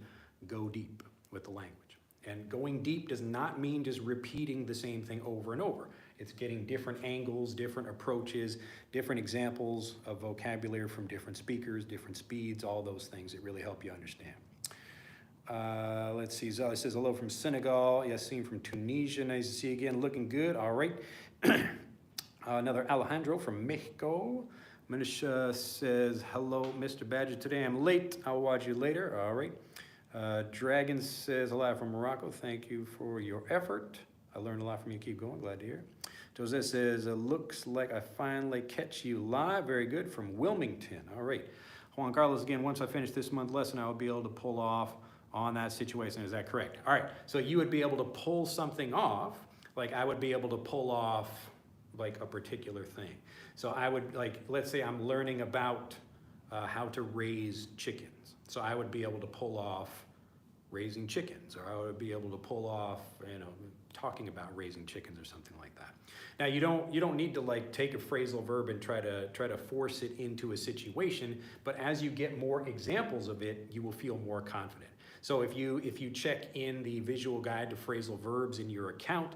go deep with the language. And going deep does not mean just repeating the same thing over and over. It's getting different angles, different approaches, different examples of vocabulary from different speakers, different speeds, all those things that really help you understand. Let's see, Zali says hello from Senegal. Yassine from Tunisia, nice to see you again. Looking good, all right. Another Alejandro from Mexico. Manisha says, hello, Mr. Badger. Today I'm late. I'll watch you later, all right. Dragon says, hello from Morocco. Thank you for your effort. I learned a lot from you. Keep going. Glad to hear. Jose says, looks like I finally catch you live. Very good. From Wilmington. All right. Juan Carlos, again, once I finish this month's lesson, I will be able to pull off on that situation. Is that correct? All right. So you would be able to pull something off. Like I would be able to pull off like a particular thing. So I would, like, let's say I'm learning about how to raise chickens. So I would be able to pull off raising chickens, or I would be able to pull off, talking about raising chickens or something like that. Now you don't need to like take a phrasal verb and try to force it into a situation, but as you get more examples of it, you will feel more confident. So if you check in the visual guide to phrasal verbs in your account,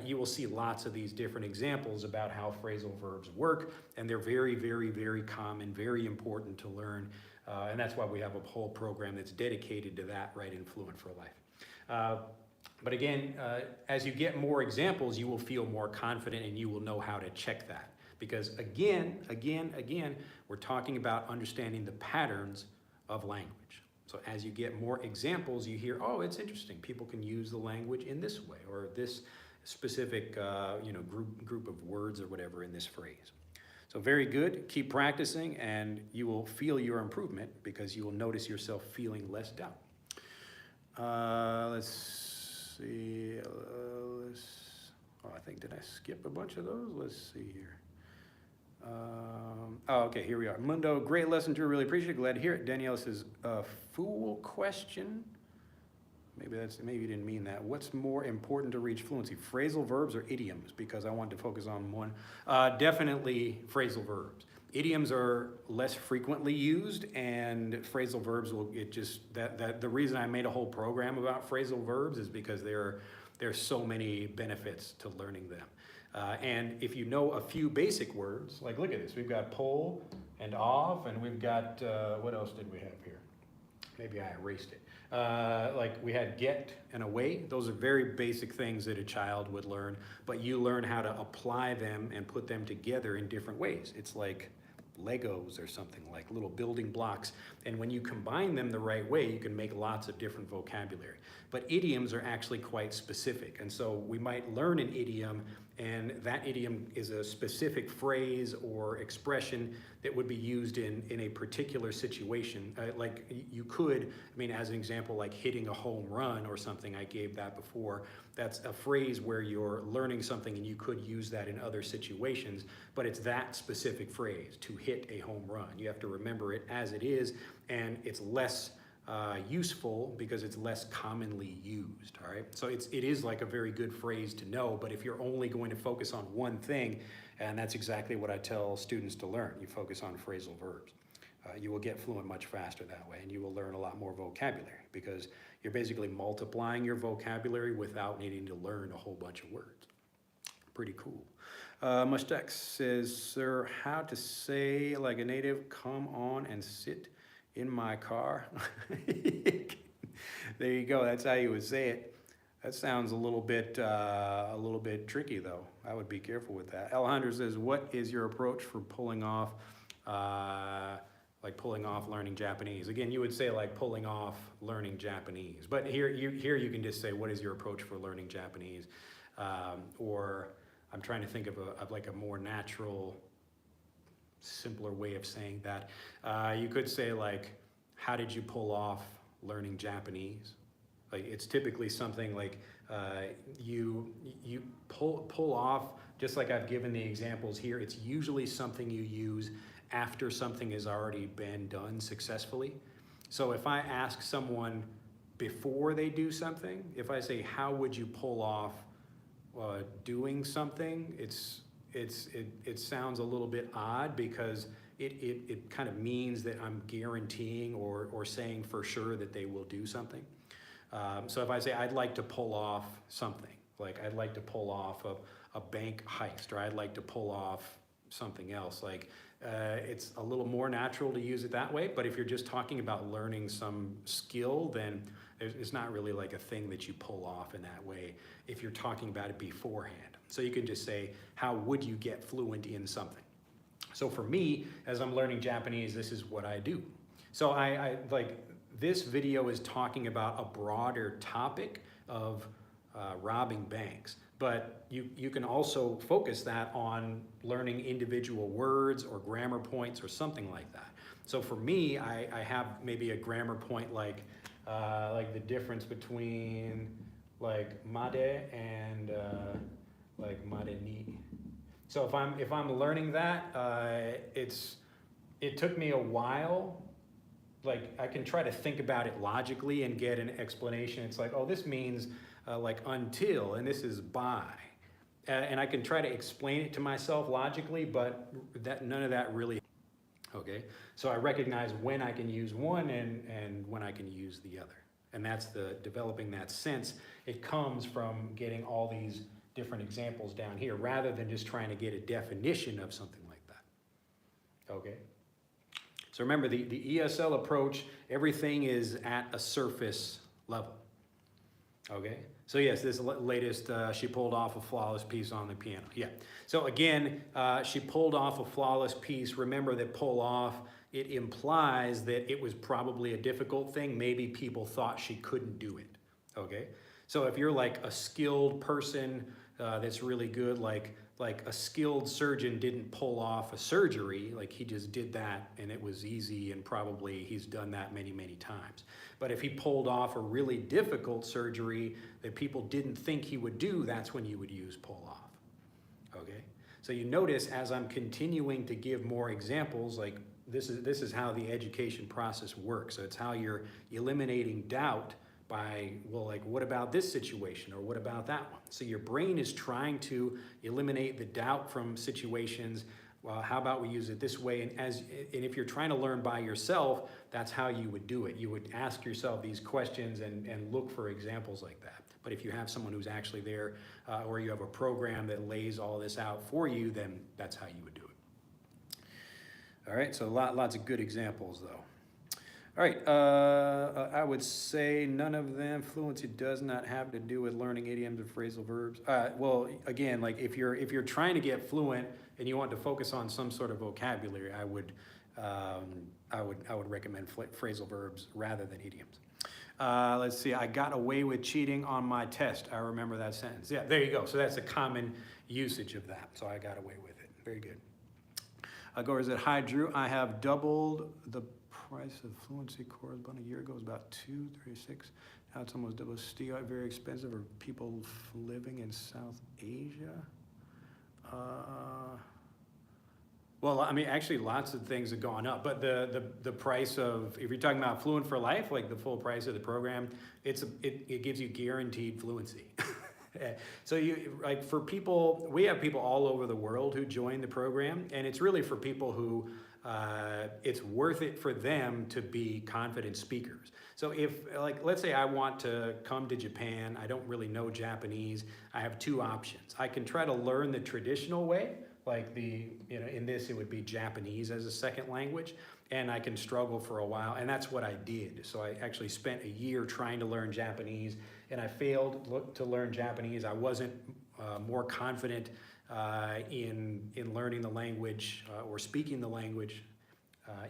you will see lots of these different examples about how phrasal verbs work, and they're very, very, very common, very important to learn, and that's why we have a whole program that's dedicated to that right in Fluent for Life. But again, as you get more examples, you will feel more confident and you will know how to check that. Because again, we're talking about understanding the patterns of language. So as you get more examples, you hear, oh, it's interesting. People can use the language in this way, or this specific group of words or whatever in this phrase. So very good. Keep practicing, and you will feel your improvement because you will notice yourself feeling less doubt. Let's see. I think, did I skip a bunch of those? Let's see here. Okay, here we are. Mundo, great lesson, Drew. Really appreciate it. Glad to hear it. Danielle says, fool question. Maybe you didn't mean that. What's more important to reach fluency, phrasal verbs or idioms? Because I wanted to focus on one. Definitely phrasal verbs. Idioms are less frequently used, and phrasal verbs the reason I made a whole program about phrasal verbs is because there's so many benefits to learning them. And if you know a few basic words, like look at this, we've got pull and off, and we've got, what else did we have here? Maybe I erased it. Like we had get and away. Those are very basic things that a child would learn, but you learn how to apply them and put them together in different ways. It's like Legos or something, like little building blocks. And when you combine them the right way, you can make lots of different vocabulary. But idioms are actually quite specific. And so we might learn an idiom, and that idiom is a specific phrase or expression that would be used in a particular situation. Like you could, as an example, like hitting a home run or something, I gave that before. That's a phrase where you're learning something and you could use that in other situations, but it's that specific phrase, to hit a home run. You have to remember it as it is, and it's less useful because it's less commonly used, all right? So it is like a very good phrase to know, but if you're only going to focus on one thing, and that's exactly what I tell students to learn, you focus on phrasal verbs. You will get fluent much faster that way, and you will learn a lot more vocabulary because you're basically multiplying your vocabulary without needing to learn a whole bunch of words. Pretty cool. Mustex says, sir, how to say like a native, come on and sit in my car? There you go, that's how you would say it. That sounds a little bit tricky though. I would be careful with that. Alejandro says, what is your approach for pulling off learning Japanese? Again, you would say like pulling off learning Japanese, but here you can just say, what is your approach for learning Japanese? Or I'm trying to think of a more natural, simpler way of saying that. You could say like, how did you pull off learning Japanese? Like it's typically something like you pull off, just like I've given the examples here. It's usually something you use after something has already been done successfully. So if I ask someone before they do something, if I say, how would you pull off doing something, it sounds a little bit odd because it kind of means that I'm guaranteeing or saying for sure that they will do something. So if I say, I'd like to pull off something, like I'd like to pull off a bank heist, or I'd like to pull off something else, like it's a little more natural to use it that way. But if you're just talking about learning some skill, then it's not really like a thing that you pull off in that way if you're talking about it beforehand. So you can just say, how would you get fluent in something? So for me, as I'm learning Japanese, this is what I do. So I like, this video is talking about a broader topic of robbing banks, but you can also focus that on learning individual words or grammar points or something like that. So for me, I have maybe a grammar point like the difference between like made and like made ni. So if I'm learning that, it took me a while. Like I can try to think about it logically and get an explanation. It's like, oh, this means like until, and this is by. And I can try to explain it to myself logically, but none of that really, okay? So I recognize when I can use one and when I can use the other. And that's developing that sense. It comes from getting all these different examples down here rather than just trying to get a definition of something like that, okay? So remember, the ESL approach, everything is at a surface level, okay? So yes, this latest, she pulled off a flawless piece on the piano, yeah. So again, she pulled off a flawless piece. Remember that pull off, it implies that it was probably a difficult thing. Maybe people thought she couldn't do it, okay? So if you're like a skilled person that's really good, like a skilled surgeon didn't pull off a surgery, like he just did that and it was easy, and probably he's done that many, many times. But if he pulled off a really difficult surgery that people didn't think he would do, that's when you would use pull off, okay? So you notice as I'm continuing to give more examples, like this is how the education process works. So it's how you're eliminating doubt by, well, like, what about this situation, or what about that one? So your brain is trying to eliminate the doubt from situations. Well, how about we use it this way? And if you're trying to learn by yourself, that's how you would do it. You would ask yourself these questions and look for examples like that. But if you have someone who's actually there, or you have a program that lays all this out for you, then that's how you would do it. All right, so lots of good examples though. All right, I would say none of them. Fluency does not have to do with learning idioms or phrasal verbs. Well, again, like if you're trying to get fluent and you want to focus on some sort of vocabulary, I would recommend phrasal verbs rather than idioms. Let's see, I got away with cheating on my test. I remember that sentence. Yeah, there you go. So that's a common usage of that. So I got away with it. Very good. Gore said, hi Drew, I have doubled the price of fluency course about a year ago. It was about $236. Now it's almost double. Still very expensive for people living in South Asia. Well, I mean, actually lots of things have gone up, but the price of, if you're talking about Fluent for Life, like the full price of the program, it gives you guaranteed fluency. So like for people, we have people all over the world who join the program, and it's really for people who it's worth it for them to be confident speakers. So if, like, let's say I want to come to Japan, I don't really know Japanese, I have two options. I can try to learn the traditional way, like in this it would be Japanese as a second language, and I can struggle for a while, and that's what I did. So I actually spent a year trying to learn Japanese, and I failed to learn Japanese. I wasn't more confident in learning the language or speaking the language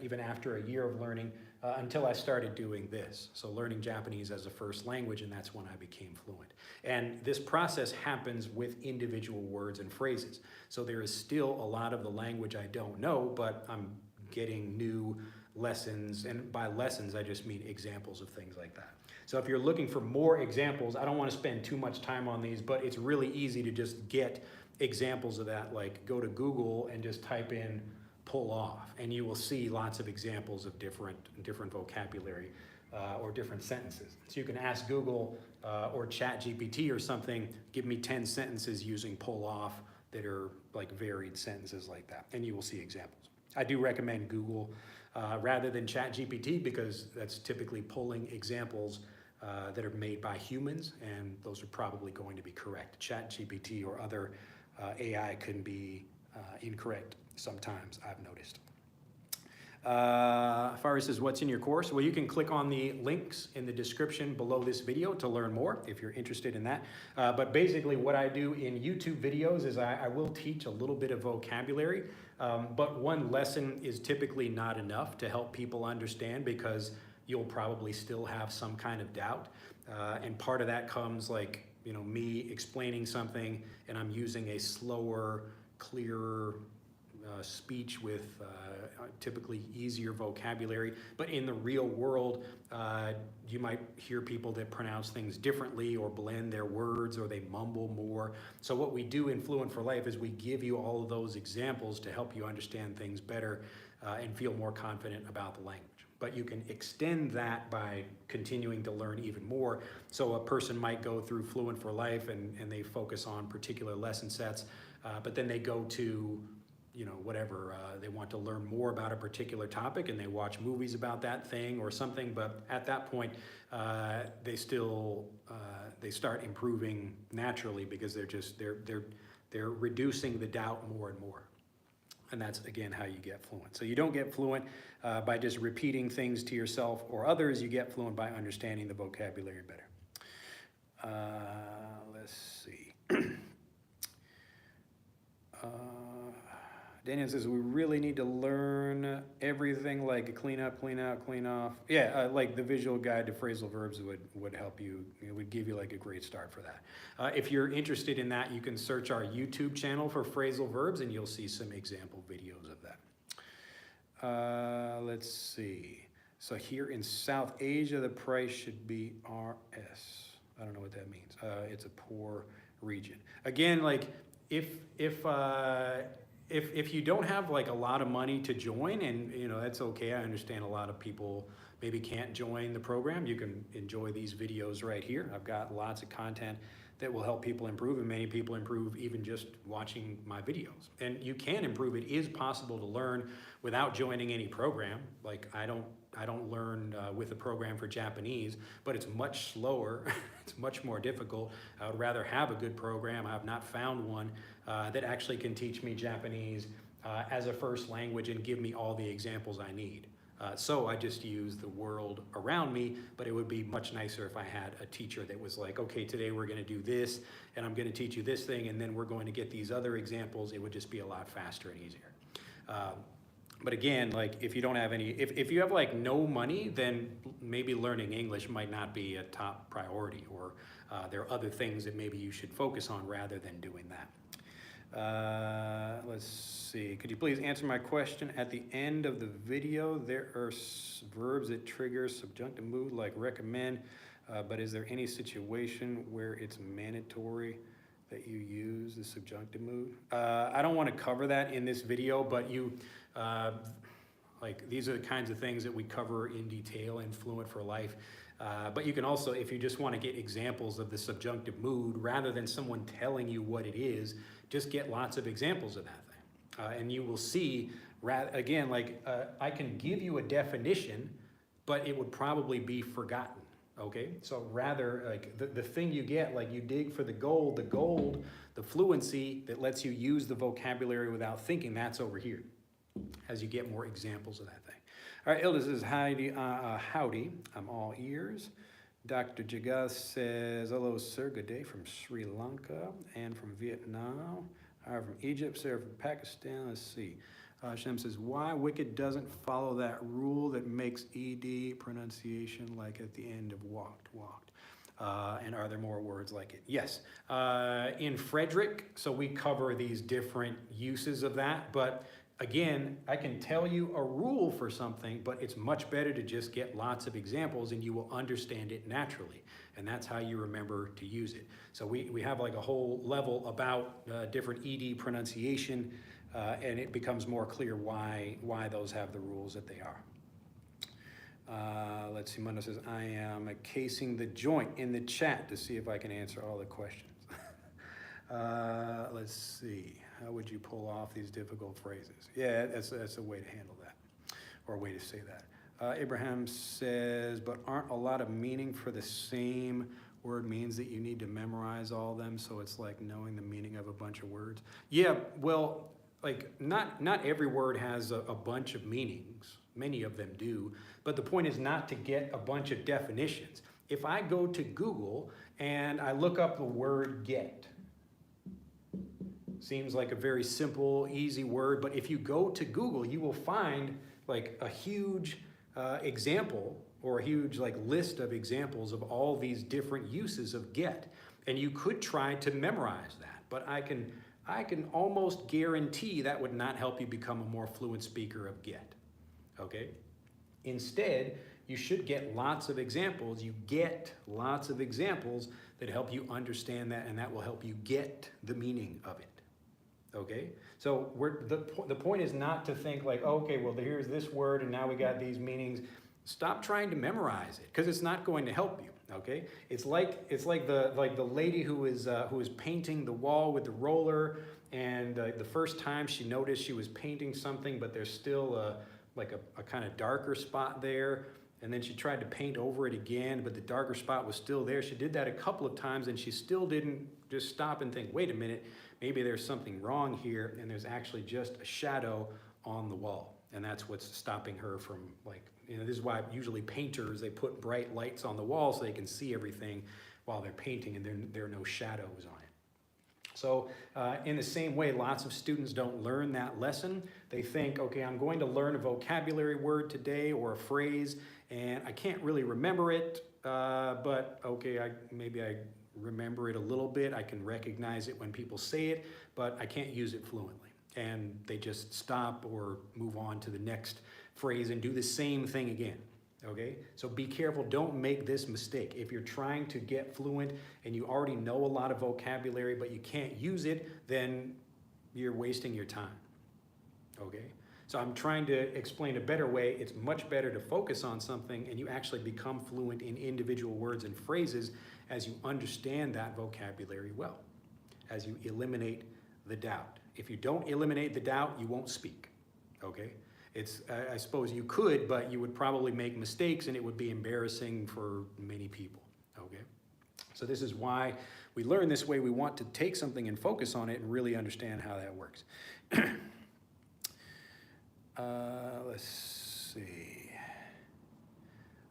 even after a year of learning until I started doing this. So learning Japanese as a first language, and that's when I became fluent. And this process happens with individual words and phrases. So there is still a lot of the language I don't know, but I'm getting new lessons, and by lessons I just mean examples of things like that. So if you're looking for more examples, I don't want to spend too much time on these, but it's really easy to just get examples of that. Like go to Google and just type in pull off, and you will see lots of examples of different vocabulary or different sentences. So you can ask Google or ChatGPT or something, give me 10 sentences using pull off that are like varied sentences like that, and you will see examples. I do recommend Google rather than ChatGPT, because that's typically pulling examples that are made by humans, and those are probably going to be correct. ChatGPT or other AI can be incorrect sometimes, I've noticed. Faris says, what's in your course? Well, you can click on the links in the description below this video to learn more if you're interested in that. But basically what I do in YouTube videos is I will teach a little bit of vocabulary, but one lesson is typically not enough to help people understand, because you'll probably still have some kind of doubt. And part of that comes like, me explaining something and I'm using a slower, clearer speech with typically easier vocabulary. But in the real world, you might hear people that pronounce things differently or blend their words, or they mumble more. So what we do in Fluent for Life is we give you all of those examples to help you understand things better and feel more confident about the language. But you can extend that by continuing to learn even more. So a person might go through Fluent for Life and they focus on particular lesson sets, but then they go to whatever, they want to learn more about a particular topic and they watch movies about that thing or something, but at that point they start improving naturally, because they're reducing the doubt more and more. And that's, again, how you get fluent. So you don't get fluent by just repeating things to yourself or others. You get fluent by understanding the vocabulary better. Let's see. Daniel says we really need to learn everything like clean up, clean out, clean off. Yeah, like the visual guide to phrasal verbs would help you. It would give you like a great start for that. If you're interested in that, you can search our YouTube channel for phrasal verbs and you'll see some example videos of that. Let's see. So here in South Asia, the price should be RS. I don't know what that means. It's a poor region. Again, like if you don't have like a lot of money to join, and you know that's okay. I understand a lot of people maybe can't join the program. You can enjoy these videos right here. I've got lots of content that will help people improve, and many people improve even just watching my videos. And you can improve. It is possible to learn without joining any program. Like I don't learn with a program for Japanese, but it's much slower. It's much more difficult. I would rather have a good program. I have not found one that actually can teach me Japanese as a first language and give me all the examples I need. So I just use the world around me, but it would be much nicer if I had a teacher that was like, okay, today we're gonna do this, and I'm gonna teach you this thing, and then we're going to get these other examples. It would just be a lot faster and easier. But again, like if you don't have any, if you have like no money, then maybe learning English might not be a top priority, or there are other things that maybe you should focus on rather than doing that. Let's see, could you please answer my question? At the end of the video, there are verbs that trigger subjunctive mood, like recommend, but is there any situation where it's mandatory that you use the subjunctive mood? I don't want to cover that in this video, but like these are the kinds of things that we cover in detail in Fluent for Life. But you can also, if you just want to get examples of the subjunctive mood, rather than someone telling you what it is, just get lots of examples of that thing. And you will see, again, like I can give you a definition, but it would probably be forgotten, okay? So rather, like the thing you get, like you dig for the gold, the fluency that lets you use the vocabulary without thinking, that's over here, as you get more examples of that thing. All right, Ilda says, howdy, I'm all ears. Dr. Jagas says, hello, sir, good day from Sri Lanka and from Vietnam. From Egypt, Sarah from Pakistan, let's see. Shem says, why Wicked doesn't follow that rule that makes ED pronunciation like at the end of walked. And are there more words like it? Yes, in Frederick, so we cover these different uses of that, but again, I can tell you a rule for something, but it's much better to just get lots of examples and you will understand it naturally. And that's how you remember to use it. So we have like a whole level about different ED pronunciation, and it becomes more clear why those have the rules that they are. Let's see, Mundo says, I am casing the joint in the chat to see if I can answer all the questions. Let's see. How would you pull off these difficult phrases? Yeah, that's a way to handle that, or a way to say that. Abraham says, but aren't a lot of meaning for the same word means that you need to memorize all of them, so it's like knowing the meaning of a bunch of words? Yeah, well, like not every word has a bunch of meanings. Many of them do, but the point is not to get a bunch of definitions. If I go to Google and I look up the word get, seems like a very simple, easy word, but if you go to Google, you will find like a huge example, or a huge like list of examples of all these different uses of get. And you could try to memorize that, but I can almost guarantee that would not help you become a more fluent speaker of get, okay? Instead, you should get lots of examples. You get lots of examples that help you understand that, and that will help you get the meaning of it. Okay, so the point is not to think like, okay, well, here's this word and now we got these meanings. Stop trying to memorize it, because it's not going to help you. Okay, it's like the lady who is painting the wall with the roller, and the first time she noticed she was painting something, but there's still a kind of darker spot there. And then she tried to paint over it again, but the darker spot was still there. She did that a couple of times and she still didn't just stop and think, wait a minute, maybe there's something wrong here, and there's actually just a shadow on the wall. And that's what's stopping her from, like, this is why usually painters, they put bright lights on the wall so they can see everything while they're painting, and there are no shadows on it. So in the same way, lots of students don't learn that lesson. They think, okay, I'm going to learn a vocabulary word today or a phrase, and I can't really remember it, but okay, maybe I remember it a little bit. I can recognize it when people say it, but I can't use it fluently. And they just stop or move on to the next phrase and do the same thing again. Okay, so be careful, don't make this mistake. If you're trying to get fluent and you already know a lot of vocabulary but you can't use it, then you're wasting your time. Okay, so I'm trying to explain a better way. It's much better to focus on something and you actually become fluent in individual words and phrases as you understand that vocabulary well, as you eliminate the doubt. If you don't eliminate the doubt, you won't speak. Okay. I suppose you could, but you would probably make mistakes and it would be embarrassing for many people, okay? So this is why we learn this way. We want to take something and focus on it and really understand how that works. Let's see.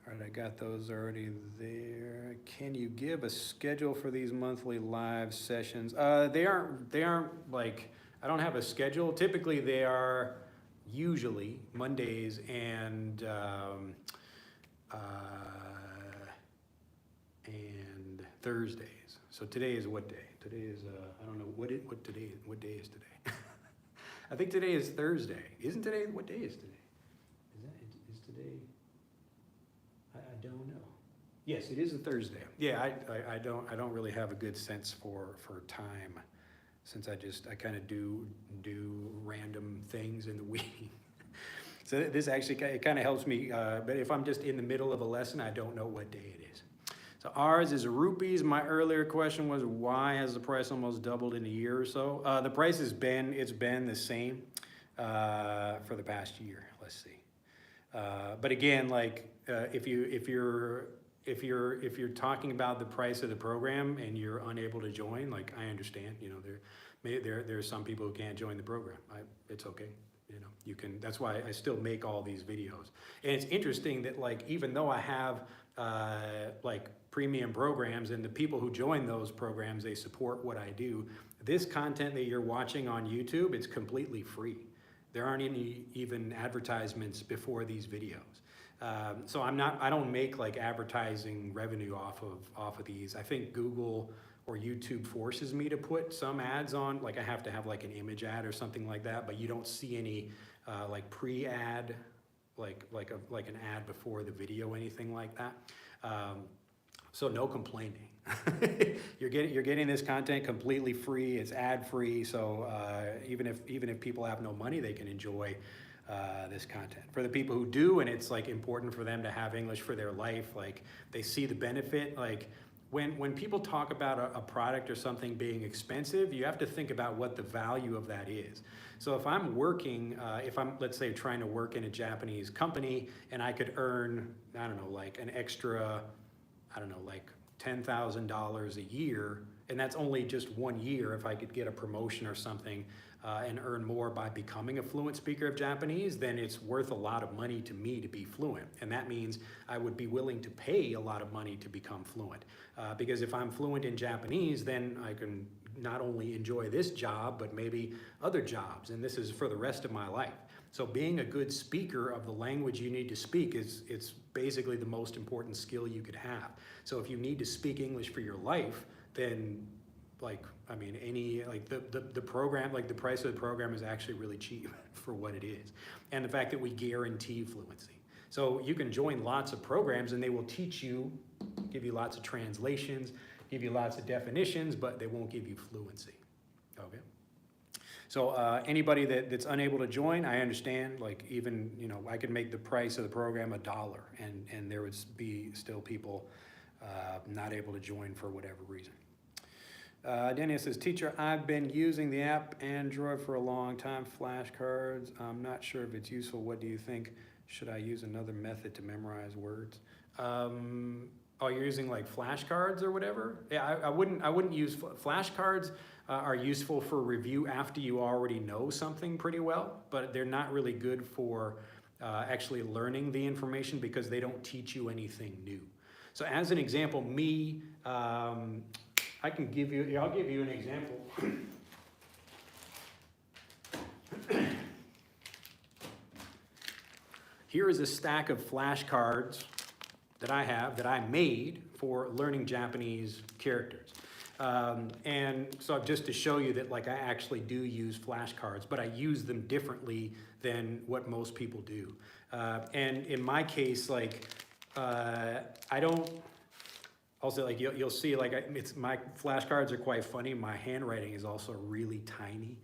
All right, I got those already there. Can you give a schedule for these monthly live sessions? They aren't like, I don't have a schedule. Typically they are usually Mondays and Thursdays. So today is what day? Today is I don't know what day is today. I think today is Thursday. Isn't today? What day is today? Is today? I don't know. Yes, it is a Thursday. Yeah, I don't really have a good sense for time, since I kind of do random things in the week. So this actually, it kind of helps me, but if I'm just in the middle of a lesson, I don't know what day it is. So ours is rupees. My earlier question was, why has the price almost doubled in a year or so? The price has been the same for the past year. Let's see. But again, like if you're talking about the price of the program and you're unable to join, like I understand, you know, there are some people who can't join the program. It's okay, you know, you can. That's why I still make all these videos. And it's interesting that, like, even though I have like premium programs and the people who join those programs, they support what I do. This content that you're watching on YouTube, it's completely free. There aren't any even advertisements before these videos. So I don't make like advertising revenue off of these. I think Google or YouTube forces me to put some ads on, like I have to have like an image ad or something like that, but you don't see any like pre-ad, like an ad before the video, anything like that. So no complaining. You're getting this content completely free. It's ad free. So even if people have no money, they can enjoy this content. For the people who do, and it's like important for them to have English for their life, like they see the benefit. Like when people talk about a product or something being expensive, you have to think about what the value of that is. So if I'm working, if I'm, let's say, trying to work in a Japanese company and I could earn, I don't know, like an extra, I don't know, like $10,000 a year, and that's only just 1 year. If I could get a promotion or something and earn more by becoming a fluent speaker of Japanese, then it's worth a lot of money to me to be fluent. And that means I would be willing to pay a lot of money to become fluent. Because if I'm fluent in Japanese, then I can not only enjoy this job, but maybe other jobs. And this is for the rest of my life. So being a good speaker of the language you need to speak it's basically the most important skill you could have. So if you need to speak English for your life, then like, I mean, the program, like the price of the program is actually really cheap for what it is. And the fact that we guarantee fluency. So you can join lots of programs and they will teach you, give you lots of translations, give you lots of definitions, but they won't give you fluency, okay? So anybody that's unable to join, I understand, like even, you know, I could make the price of the program $1 and there would be still people not able to join for whatever reason. Dennis says, teacher, I've been using the app Android for a long time, flashcards. I'm not sure if it's useful. What do you think? Should I use another method to memorize words? Oh, you're using like flashcards or whatever? Yeah, I wouldn't use flashcards. Are useful for review after you already know something pretty well, but they're not really good for actually learning the information because they don't teach you anything new. So as an example, me, I can give you, I'll give you an example. Here is a stack of flashcards that I have, that I made for learning Japanese characters. And so just to show you that like I actually do use flashcards, but I use them differently than what most people do. And in my case, like I don't, also like you'll see like my flashcards are quite funny. My handwriting is also really tiny.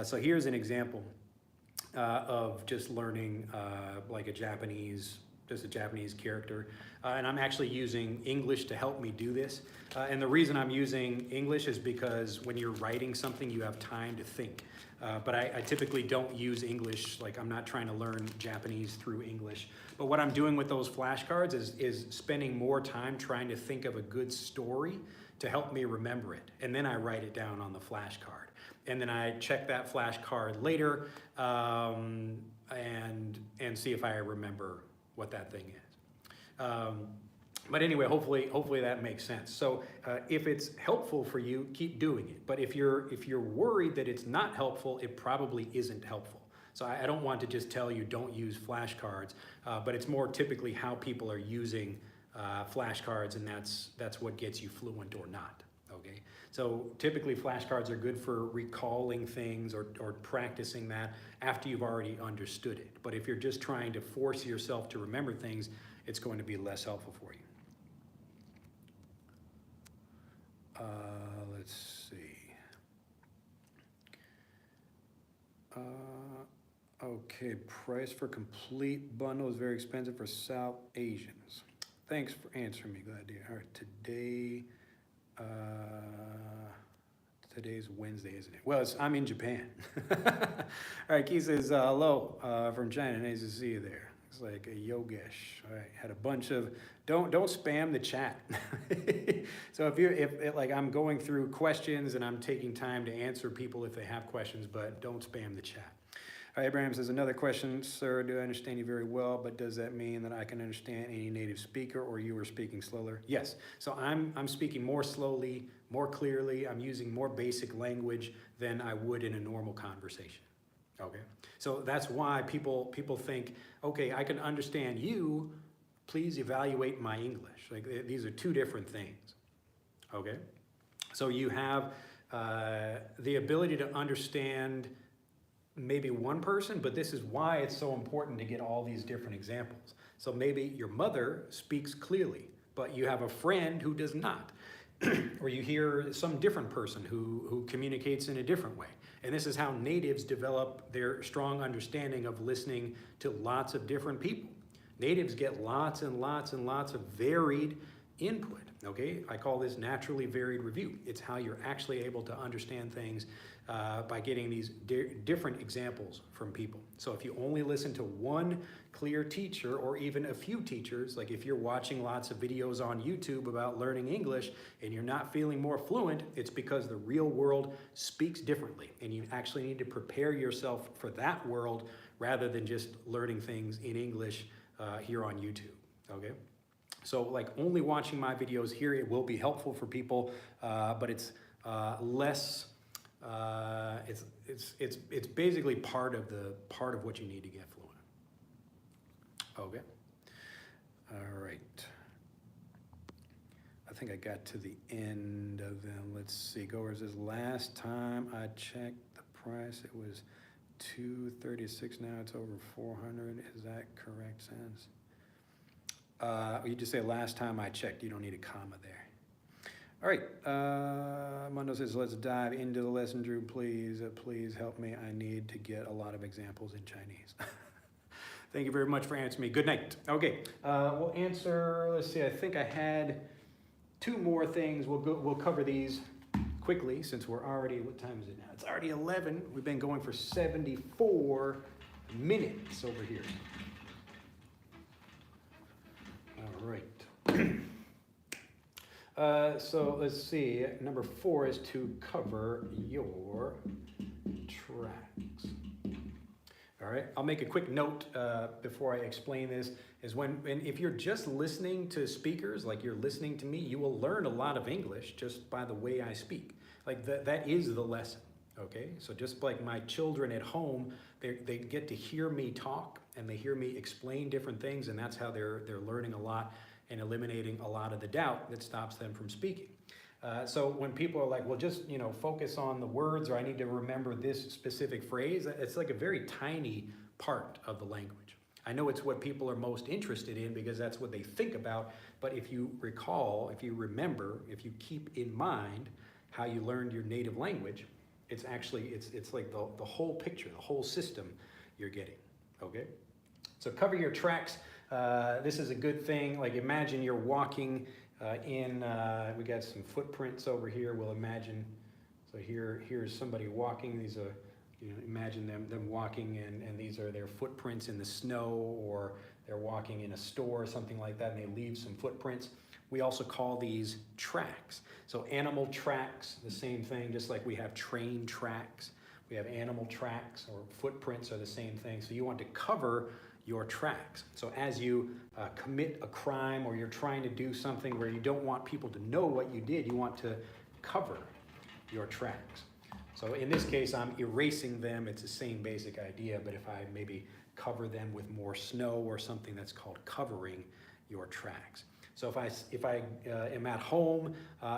So here's an example of just learning like a Japanese character. And I'm actually using English to help me do this. And the reason I'm using English is because when you're writing something, you have time to think. But I typically don't use English, like I'm not trying to learn Japanese through English. But what I'm doing with those flashcards is spending more time trying to think of a good story to help me remember it. And then I write it down on the flashcard. And then I check that flashcard later and see if I remember what that thing is. But anyway, hopefully that makes sense. So if it's helpful for you, keep doing it. But if you're worried that it's not helpful, it probably isn't helpful. So I don't want to just tell you don't use flashcards, but it's more typically how people are using flashcards, and that's what gets you fluent or not. Okay, so typically flashcards are good for recalling things or practicing that after you've already understood it. But if you're just trying to force yourself to remember things, it's going to be less helpful for you. Let's see. Okay, price for complete bundle is very expensive for South Asians. Thanks for answering me, glad to hear. All right, today's Wednesday, isn't it? Well, I'm in Japan. All right, Keith says, hello from China, nice to see you there. It's like a Yogesh. All right, had a bunch of, don't spam the chat. So if like I'm going through questions and I'm taking time to answer people if they have questions, but don't spam the chat. All right, Abraham says, another question, sir, do I understand you very well, but does that mean that I can understand any native speaker, or you are speaking slower? Yes, so I'm speaking more slowly, more clearly, I'm using more basic language than I would in a normal conversation. Okay, so that's why people think, okay, I can understand you, please evaluate my English. Like these are two different things. Okay, so you have the ability to understand maybe one person, but this is why it's so important to get all these different examples. So maybe your mother speaks clearly, but you have a friend who does not. Or you hear some different person who communicates in a different way. And this is how natives develop their strong understanding of listening to lots of different people. Natives get lots and lots and lots of varied input, okay? I call this naturally varied review. It's how you're actually able to understand things by getting these different examples from people. So if you only listen to one clear teacher or even a few teachers, like if you're watching lots of videos on YouTube about learning English and you're not feeling more fluent, it's because the real world speaks differently and you actually need to prepare yourself for that world rather than just learning things in English here on YouTube, okay? So like only watching my videos here, it will be helpful for people, but it's less, it's basically part of what you need to get fluent. Okay. All right. I think I got to the end of them. Let's see. Goer says last time I checked the price, it was $236. Now it's over $400. Is that correct, Sans? You just say last time I checked. You don't need a comma there. All right. Mondo says, let's dive into the lesson, Drew. Please, please help me. I need to get a lot of examples in Chinese. Thank you very much for answering me. Good night. Okay. We'll answer. Let's see. I think I had two more things. We'll cover these quickly since we're already. What time is it now? It's already 11. We've been going for 74 minutes over here. All right. So let's see. Number 4 is to cover your tracks. All All right, I'll make a quick note before I explain this, is if you're just listening to speakers, like you're listening to me, you will learn a lot of English just by the way I speak. Like that is the lesson, okay? So just like my children at home, they get to hear me talk and they hear me explain different things, and that's how they're learning a lot and eliminating a lot of the doubt that stops them from speaking. So when people are like, well, just, focus on the words, or I need to remember this specific phrase, it's like a very tiny part of the language. I know it's what people are most interested in because that's what they think about, but if you recall, if you remember, if you keep in mind how you learned your native language, it's actually, it's like the whole picture, the whole system you're getting, okay? So cover your tracks. This is a good thing. Like imagine you're walking we got some footprints over here. We'll imagine, so here's somebody walking. These are, imagine them walking, and these are their footprints in the snow, or they're walking in a store or something like that, and they leave some footprints. We also call these tracks. So animal tracks, the same thing, just like we have train tracks. We have animal tracks, or footprints are the same thing. So you want to cover your tracks. So as you commit a crime, or you're trying to do something where you don't want people to know what you did, you want to cover your tracks. So in this case, I'm erasing them. It's the same basic idea, but if I maybe cover them with more snow or something, that's called covering your tracks. So if I am at home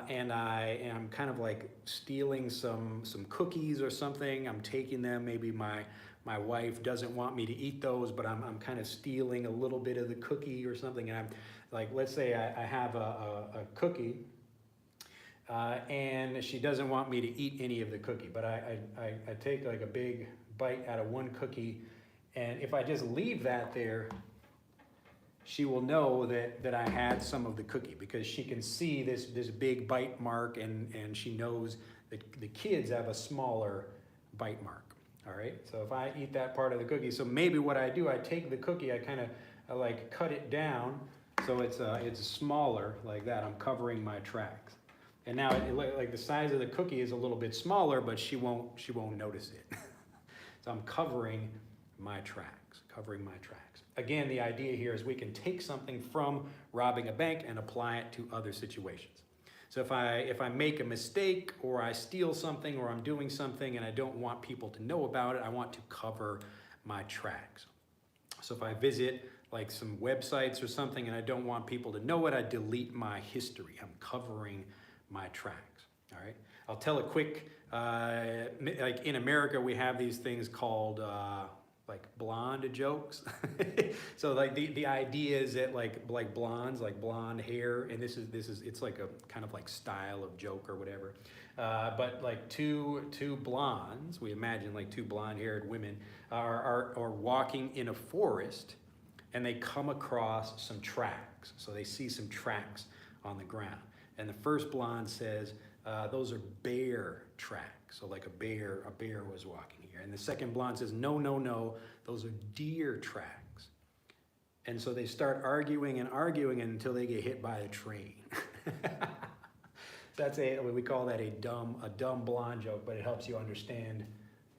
and I am kind of like stealing some cookies or something, I'm taking them, maybe my wife doesn't want me to eat those, but I'm kind of stealing a little bit of the cookie or something, and I'm like, let's say I have a cookie, and she doesn't want me to eat any of the cookie, but I take like a big bite out of one cookie, and if I just leave that there, she will know that I had some of the cookie, because she can see this big bite mark, and she knows that the kids have a smaller bite mark. All right, so if I eat that part of the cookie, so maybe what I do, I take the cookie, I kind of like cut it down so it's smaller like that. I'm covering my tracks, and now like the size of the cookie is a little bit smaller, but she won't notice it. So I'm covering my tracks, Again, the idea here is we can take something from robbing a bank and apply it to other situations. So if I make a mistake, or I steal something, or I'm doing something and I don't want people to know about it, I want to cover my tracks. So if I visit like some websites or something and I don't want people to know it, I delete my history. I'm covering my tracks. All right. I'll tell a quick, like in America, we have these things called like blonde jokes. So like the idea is that like blondes, like blonde hair, and this is it's like a kind of like style of joke or whatever. But like two blondes, we imagine like two blonde-haired women are walking in a forest, and they come across some tracks. So they see some tracks on the ground, and the first blonde says, those are bear tracks. So like a bear was walking here. And the second blonde says, no, those are deer tracks. And so they start arguing until they get hit by a train. That's we call that a dumb blonde joke, but it helps you understand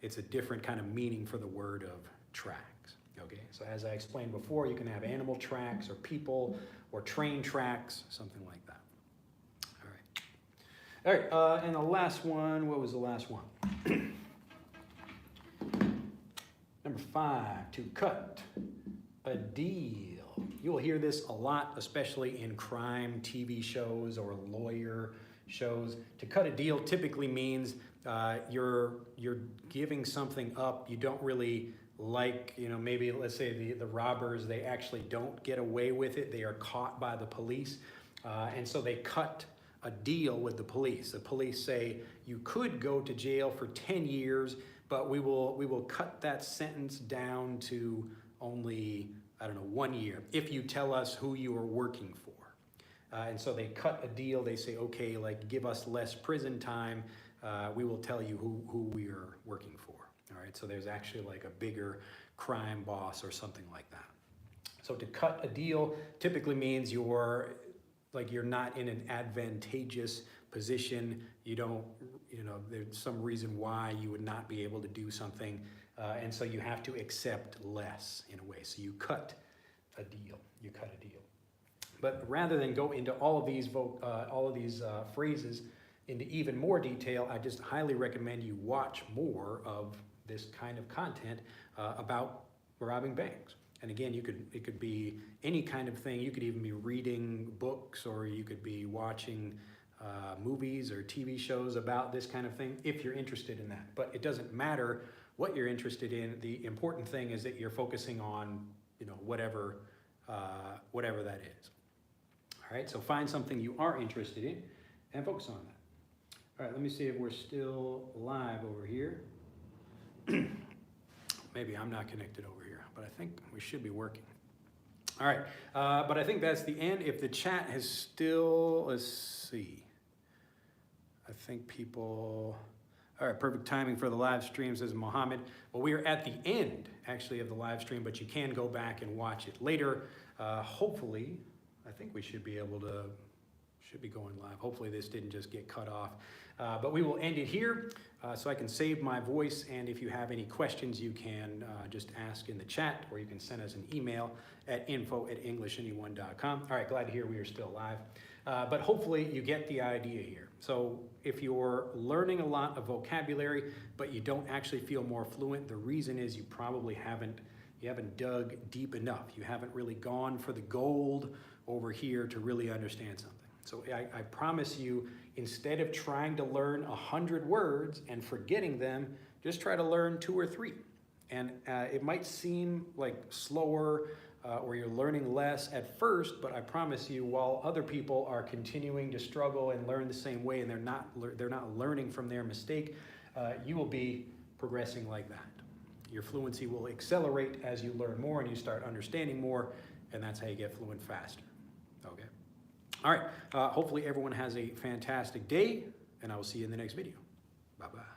it's a different kind of meaning for the word of tracks. Okay, so as I explained before, you can have animal tracks, or people, or train tracks, something like that. All right, and the last one, what was the last one? Number 5, to cut a deal. You will hear this a lot, especially in crime TV shows or lawyer shows. To cut a deal typically means you're giving something up. You don't really like, maybe let's say the robbers, they actually don't get away with it. They are caught by the police, and so they cut a deal with the police. The police say, you could go to jail for 10 years, but we will cut that sentence down to only, 1 year, if you tell us who you are working for. And so they cut a deal. They say, okay, like give us less prison time. We will tell you who we are working for. All right, so there's actually like a bigger crime boss or something like that. So to cut a deal typically means you're not in an advantageous position. You don't, there's some reason why you would not be able to do something And so you have to accept less in a way. So you cut a deal. You cut a deal. But rather than go into all of these phrases into even more detail, I just highly recommend you watch more of this kind of content about robbing banks. And again, it could be any kind of thing. You could even be reading books, or you could be watching movies or TV shows about this kind of thing if you're interested in that. But it doesn't matter what you're interested in. The important thing is that you're focusing on, whatever that is. All right, so find something you are interested in and focus on that. All right, let me see if we're still live over here. Maybe I'm not connected over here, but I think we should be working. All right, but I think that's the end. If the chat has still, let's see. I think people, all right, perfect timing for the live stream, says Mohammed. Well, we are at the end, actually, of the live stream, but you can go back and watch it later. Hopefully, I think we should be able to, should be going live. Hopefully this didn't just get cut off. But we will end it here so I can save my voice. And if you have any questions, you can just ask in the chat, or you can send us an email at info@englishanyone.com. All right, glad to hear we are still live. But hopefully you get the idea here. So if you're learning a lot of vocabulary, but you don't actually feel more fluent, the reason is you probably haven't dug deep enough. You haven't really gone for the gold over here to really understand something. So I promise you, instead of trying to learn 100 words and forgetting them, just try to learn 2 or 3. And it might seem like slower or you're learning less at first, but I promise you, while other people are continuing to struggle and learn the same way, and they're not learning from their mistake, you will be progressing like that. Your fluency will accelerate as you learn more and you start understanding more, and that's how you get fluent faster. Okay. All right. Hopefully everyone has a fantastic day, and I will see you in the next video. Bye-bye.